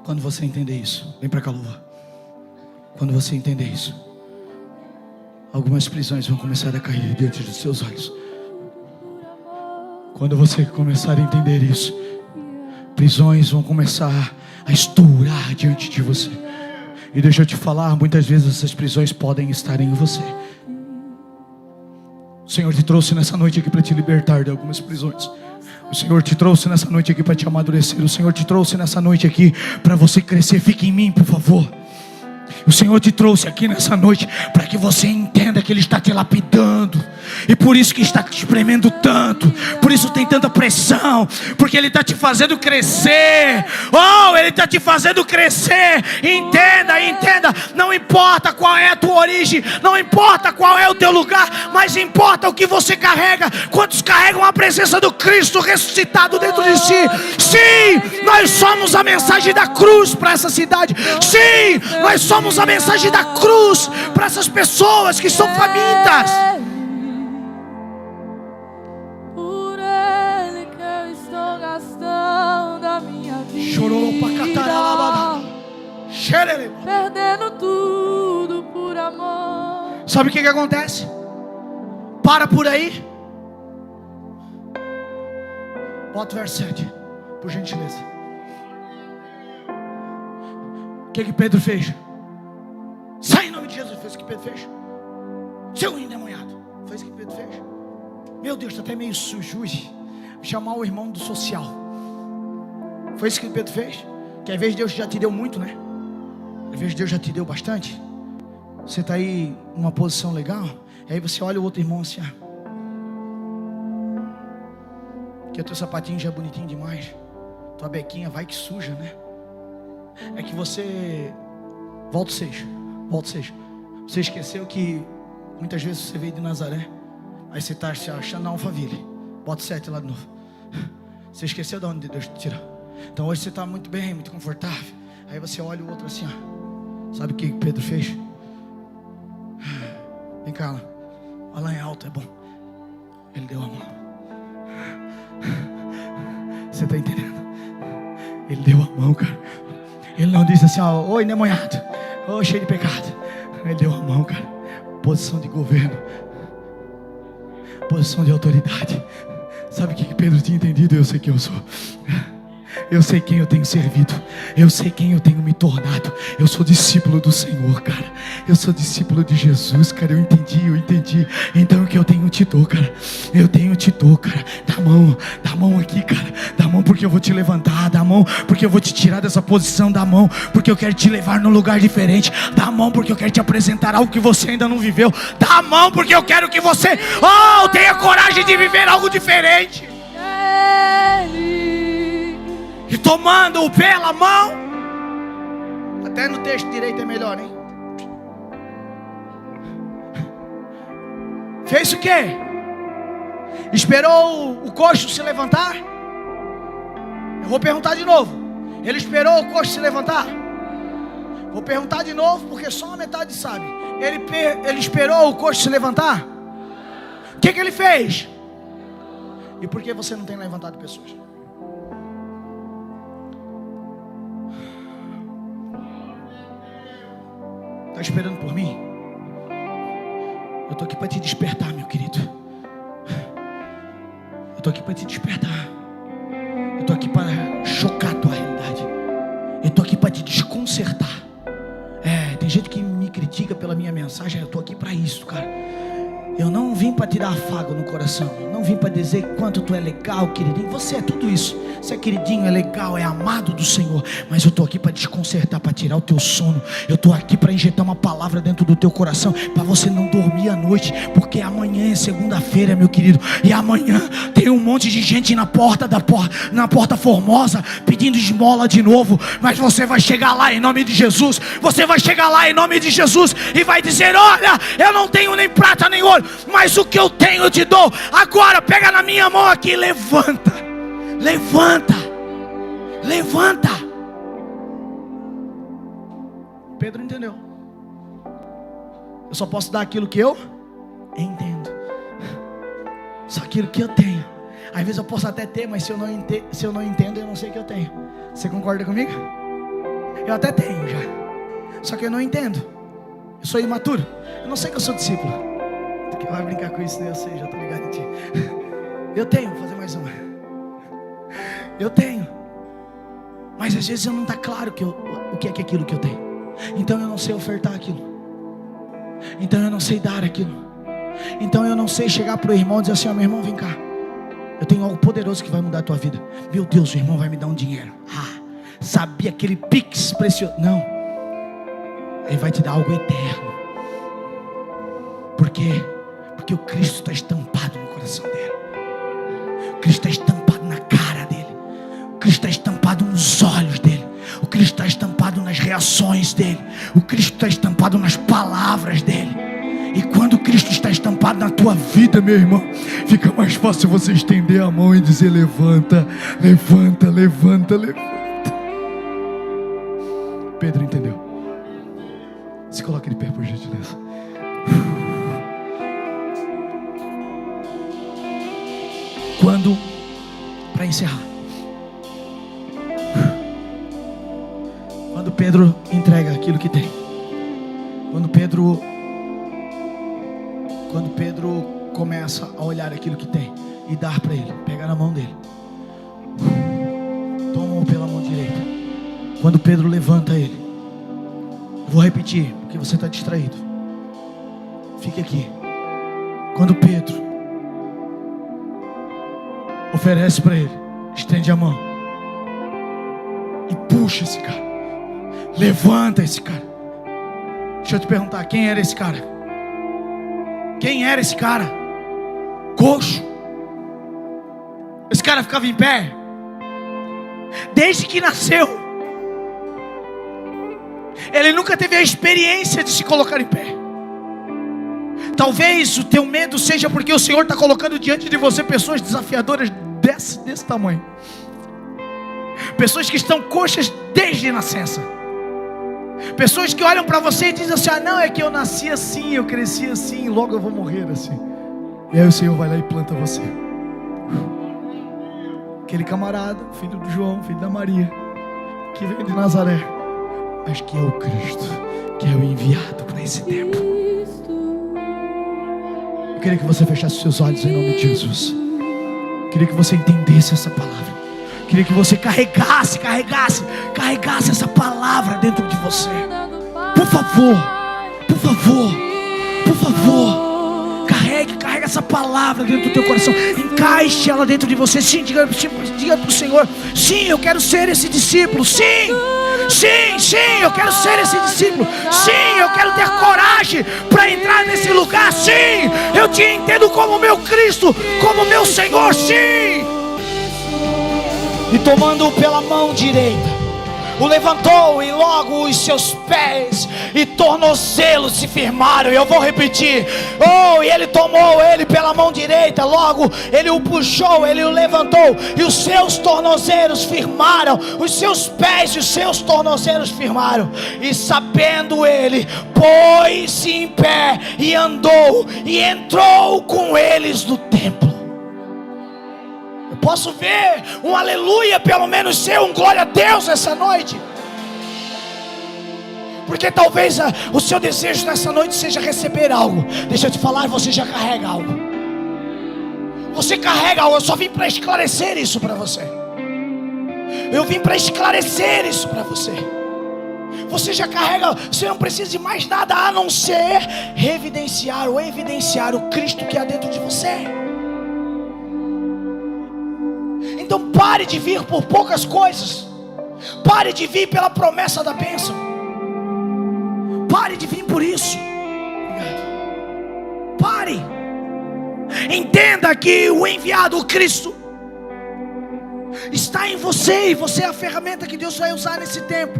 Quando você entender isso, vem para cá, Lua. Quando você entender isso, algumas prisões vão começar a cair diante dos seus olhos. Quando você começar a entender isso, prisões vão começar a estourar diante de você. E deixa eu te falar, muitas vezes essas prisões podem estar em você. O Senhor te trouxe nessa noite aqui para te libertar de algumas prisões. O Senhor te trouxe nessa noite aqui para te amadurecer. O Senhor te trouxe nessa noite aqui para você crescer. Fique em mim, por favor. O Senhor te trouxe aqui nessa noite para que você entenda que Ele está te lapidando, e por isso que está te espremendo tanto, por isso tem tanta pressão, porque Ele está te fazendo crescer. Ele está te fazendo crescer. Entenda, entenda. Não importa qual é a tua origem, não importa qual é o teu lugar, mas importa o que você carrega. Quantos carregam a presença do Cristo ressuscitado dentro de si? Sim, nós somos a mensagem da cruz para essa cidade. Sim, nós somos a mensagem da cruz para essas pessoas que são famintas. Por Ele que eu estou gastando a minha vida, perdendo tudo por amor. Sabe o que acontece? Para por aí. Bota o verso 7, por gentileza. O que Pedro fez? Sai em nome de Jesus. Foi isso que Pedro fez. Seu endemoniado. Foi isso que Pedro fez. Meu Deus, está até meio sujo. Chamar o irmão do social. Foi isso que Pedro fez. Que às vezes Deus já te deu muito, né? Às vezes Deus já te deu bastante. Você está aí numa posição legal. E aí você olha o outro irmão assim, que o teu sapatinho já é bonitinho demais. Tua bequinha vai que suja, né? É que você... Volta 6. Você esqueceu que muitas vezes você veio de Nazaré. Aí você está se achando na Alphaville. Bota 7 lá de novo. Você esqueceu de onde Deus te tirou. Então hoje você está muito bem, muito confortável. Aí você olha o outro assim, Sabe o que Pedro fez? Vem cá, olha lá em alto, é bom. Ele deu a mão. Você está entendendo? Ele deu a mão, cara. Ele não disse assim, ó, oi, endemoniado, oi, cheio de pecado. Ele deu a mão, cara. Posição de governo, posição de autoridade. Sabe o que Pedro tinha entendido? Eu sei quem eu sou. Eu sei quem eu tenho servido. Eu sei quem eu tenho me tornado. Eu sou discípulo do Senhor, cara. Eu sou discípulo de Jesus, cara. Eu entendi. Então o que eu tenho te dou, cara. Eu tenho te dou, cara. Dá a mão aqui, cara. Dá a mão porque eu vou te levantar. Dá a mão porque eu vou te tirar dessa posição. Dá a mão porque eu quero te levar num lugar diferente. Dá a mão porque eu quero te apresentar algo que você ainda não viveu. Dá a mão porque eu quero que você, tenha coragem de viver algo diferente. E tomando-o pela mão, até no texto direito é melhor, hein? Fez o quê? Esperou o coxo se levantar? Eu vou perguntar de novo. Ele esperou o coxo se levantar? Vou perguntar de novo porque só a metade sabe. Ele esperou o coxo se levantar? O que ele fez? E por que você não tem levantado pessoas? Está esperando por mim? Eu estou aqui para te despertar, meu querido. Eu estou aqui para te despertar. Eu estou aqui para chocar a tua realidade. Eu estou aqui para te desconcertar. Tem gente que me critica pela minha mensagem. Eu estou aqui para isso, cara. Eu não vim para tirar afago no coração. Eu não vim para dizer quanto tu é legal, queridinho. Você é tudo isso. Você é queridinho, é legal, é amado do Senhor. Mas eu estou aqui para desconcertar, para tirar o teu sono. Eu estou aqui para injetar uma palavra dentro do teu coração, para você não dormir à noite. Porque amanhã é segunda-feira, meu querido. E amanhã tem um monte de gente na porta Formosa pedindo esmola de novo. Mas você vai chegar lá em nome de Jesus. Você vai chegar lá em nome de Jesus e vai dizer: olha, eu não tenho nem prata nem ouro, mas o que eu tenho eu te dou. Agora pega na minha mão aqui e levanta. Pedro entendeu. Eu só posso dar aquilo que eu entendo. Só aquilo que eu tenho. Às vezes eu posso até ter, mas se eu não entendo, eu não sei o que eu tenho. Você concorda comigo? Eu até tenho já, só que eu não entendo. Eu sou imaturo. Eu não sei que eu sou discípulo. Tu vai brincar com isso, né? Eu sei, já tô ligado em ti. Eu tenho, vou fazer mais uma. Eu tenho, mas às vezes eu não está claro o que é aquilo que eu tenho. Então eu não sei ofertar aquilo. Então eu não sei dar aquilo. Então eu não sei chegar para o irmão e dizer assim: ó, meu irmão, vem cá, eu tenho algo poderoso que vai mudar a tua vida. Meu Deus, o irmão vai me dar um dinheiro. Sabia aquele pix precioso? Não, ele vai te dar algo eterno. Por quê? Porque o Cristo está estampado no coração dele. O Cristo está estampado na cara dele. O Cristo está estampado nos olhos dele. O Cristo está estampado nas reações dele. O Cristo está estampado nas palavras dele. E quando o Cristo está estampado na tua vida, meu irmão, fica mais fácil você estender a mão e dizer: levanta, levanta, levanta, levanta. Pedro entendeu. Se coloque de pé, por gentileza. Quando, para encerrar, quando Pedro entrega aquilo que tem, quando Pedro começa a olhar aquilo que tem e dar para ele, pegar na mão dele, toma-o pela mão direita. Quando Pedro levanta ele, vou repetir, porque você está distraído. Fique aqui. Quando Pedro oferece para ele, estende a mão e puxa esse cara, levanta esse cara. Deixa eu te perguntar, quem era esse cara? Quem era esse cara? Coxo. Esse cara ficava em pé desde que nasceu. Ele nunca teve a experiência de se colocar em pé. Talvez o teu medo seja porque o Senhor está colocando diante de você pessoas desafiadoras desse tamanho. Pessoas que estão coxas desde a nascença. Pessoas que olham para você e dizem assim: não, é que eu nasci assim, eu cresci assim, logo eu vou morrer assim. E aí o Senhor vai lá e planta você. Aquele camarada, filho do João, filho da Maria, que veio de Nazaré, mas que é o Cristo, que é o enviado para esse tempo. Eu queria que você fechasse seus olhos em nome de Jesus. Eu queria que você entendesse essa palavra. Eu queria que você carregasse essa palavra dentro de você. Por favor, por favor, por favor. Carrega essa palavra dentro do teu coração. Encaixe ela dentro de você. Sim, diga para o Senhor: sim, eu quero ser esse discípulo. Sim, eu quero ser esse discípulo. Sim, eu quero ter coragem para entrar nesse lugar. Sim, eu te entendo como meu Cristo, como meu Senhor. Sim. E tomando-o pela mão direita, o levantou, e logo os seus pés e tornozelos se firmaram. E eu vou repetir: e ele tomou ele pela mão direita, logo ele o puxou, ele o levantou, e os seus tornozelos firmaram. Os seus pés e os seus tornozelos firmaram. E sabendo ele, pôs-se em pé e andou, e entrou com eles no templo. Posso ver um aleluia, pelo menos ser um glória a Deus essa noite. Porque talvez o seu desejo nessa noite seja receber algo. Deixa eu te falar, você já carrega algo. Você carrega algo. Eu só vim para esclarecer isso para você. Eu vim para esclarecer isso para você. Você já carrega. Você não precisa de mais nada a não ser evidenciar o Cristo que há dentro de você. Então pare de vir por poucas coisas. Pare de vir pela promessa da bênção. Pare de vir por isso. Pare. Entenda que o enviado, o Cristo, está em você. E você é a ferramenta que Deus vai usar nesse tempo.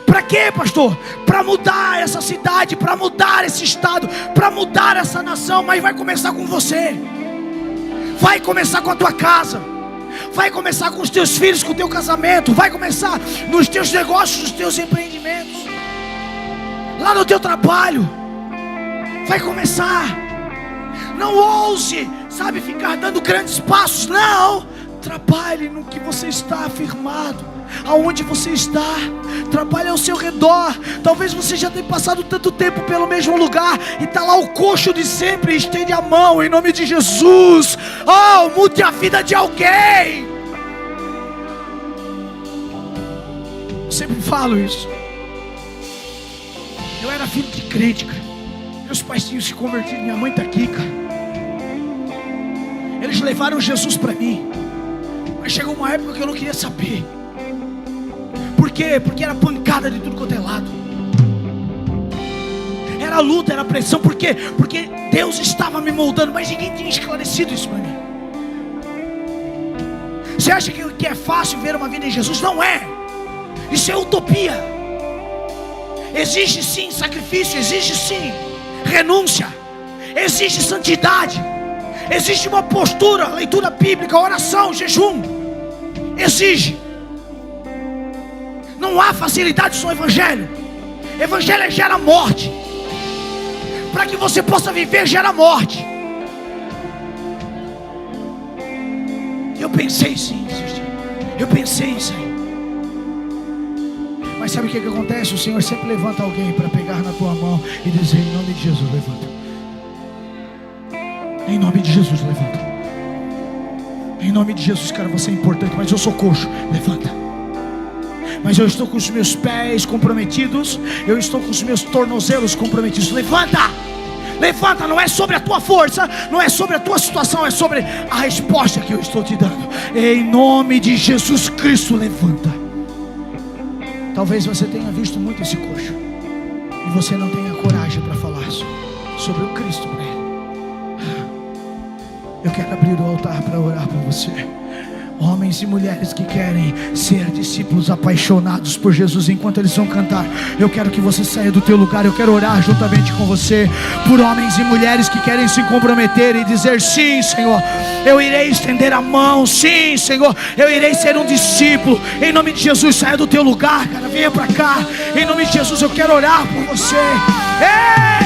Para quê, pastor? Para mudar essa cidade, para mudar esse estado, para mudar essa nação. Mas vai começar com você. Vai começar com a tua casa. Vai começar com os teus filhos, com o teu casamento. Vai começar nos teus negócios, nos teus empreendimentos, lá no teu trabalho. Vai começar. Não ouse, ficar dando grandes passos. Não. Trabalhe no que você está afirmado. Aonde você está. Trabalhe ao seu redor. Talvez você já tenha passado tanto tempo pelo mesmo lugar e está lá o coxo de sempre. Estende a mão em nome de Jesus. Mude a vida de alguém. Eu sempre falo isso. Eu era filho de crente, cara. Meus pais tinham se convertido. Minha mãe está aqui, cara. Eles levaram Jesus para mim. Mas chegou uma época que eu não queria saber. Por quê? Porque era pancada de tudo quanto é lado. Era luta, era pressão. Por quê? Porque Deus estava me moldando, mas ninguém tinha esclarecido isso para mim. Você acha que é fácil ver uma vida em Jesus? Não é. Isso é utopia. Exige sim sacrifício, exige sim renúncia, exige santidade, exige uma postura, leitura bíblica, oração, jejum. Exige. Não há facilidades no Evangelho. Evangelho gera morte. Para que você possa viver, gera morte. Eu pensei sim, eu pensei em sair. Mas sabe o que acontece? O Senhor sempre levanta alguém para pegar na tua mão e dizer: em nome de Jesus, levanta. Em nome de Jesus, levanta. Em nome de Jesus, cara, você é importante, mas eu sou coxo, levanta. Mas eu estou com os meus pés comprometidos, eu estou com os meus tornozelos comprometidos. Levanta! Levanta, não é sobre a tua força, não é sobre a tua situação, é sobre a resposta que eu estou te dando. Em nome de Jesus Cristo, levanta. Talvez você tenha visto muito esse coxo e você não tenha coragem para falar sobre o Cristo para ele. Eu quero abrir o altar para orar por você. Homens e mulheres que querem ser discípulos apaixonados por Jesus enquanto eles vão cantar, eu quero que você saia do teu lugar. Eu quero orar juntamente com você por homens e mulheres que querem se comprometer e dizer: sim, Senhor, eu irei estender a mão. Sim, Senhor, eu irei ser um discípulo. Em nome de Jesus, saia do teu lugar, cara, venha para cá. Em nome de Jesus, eu quero orar por você. Ei!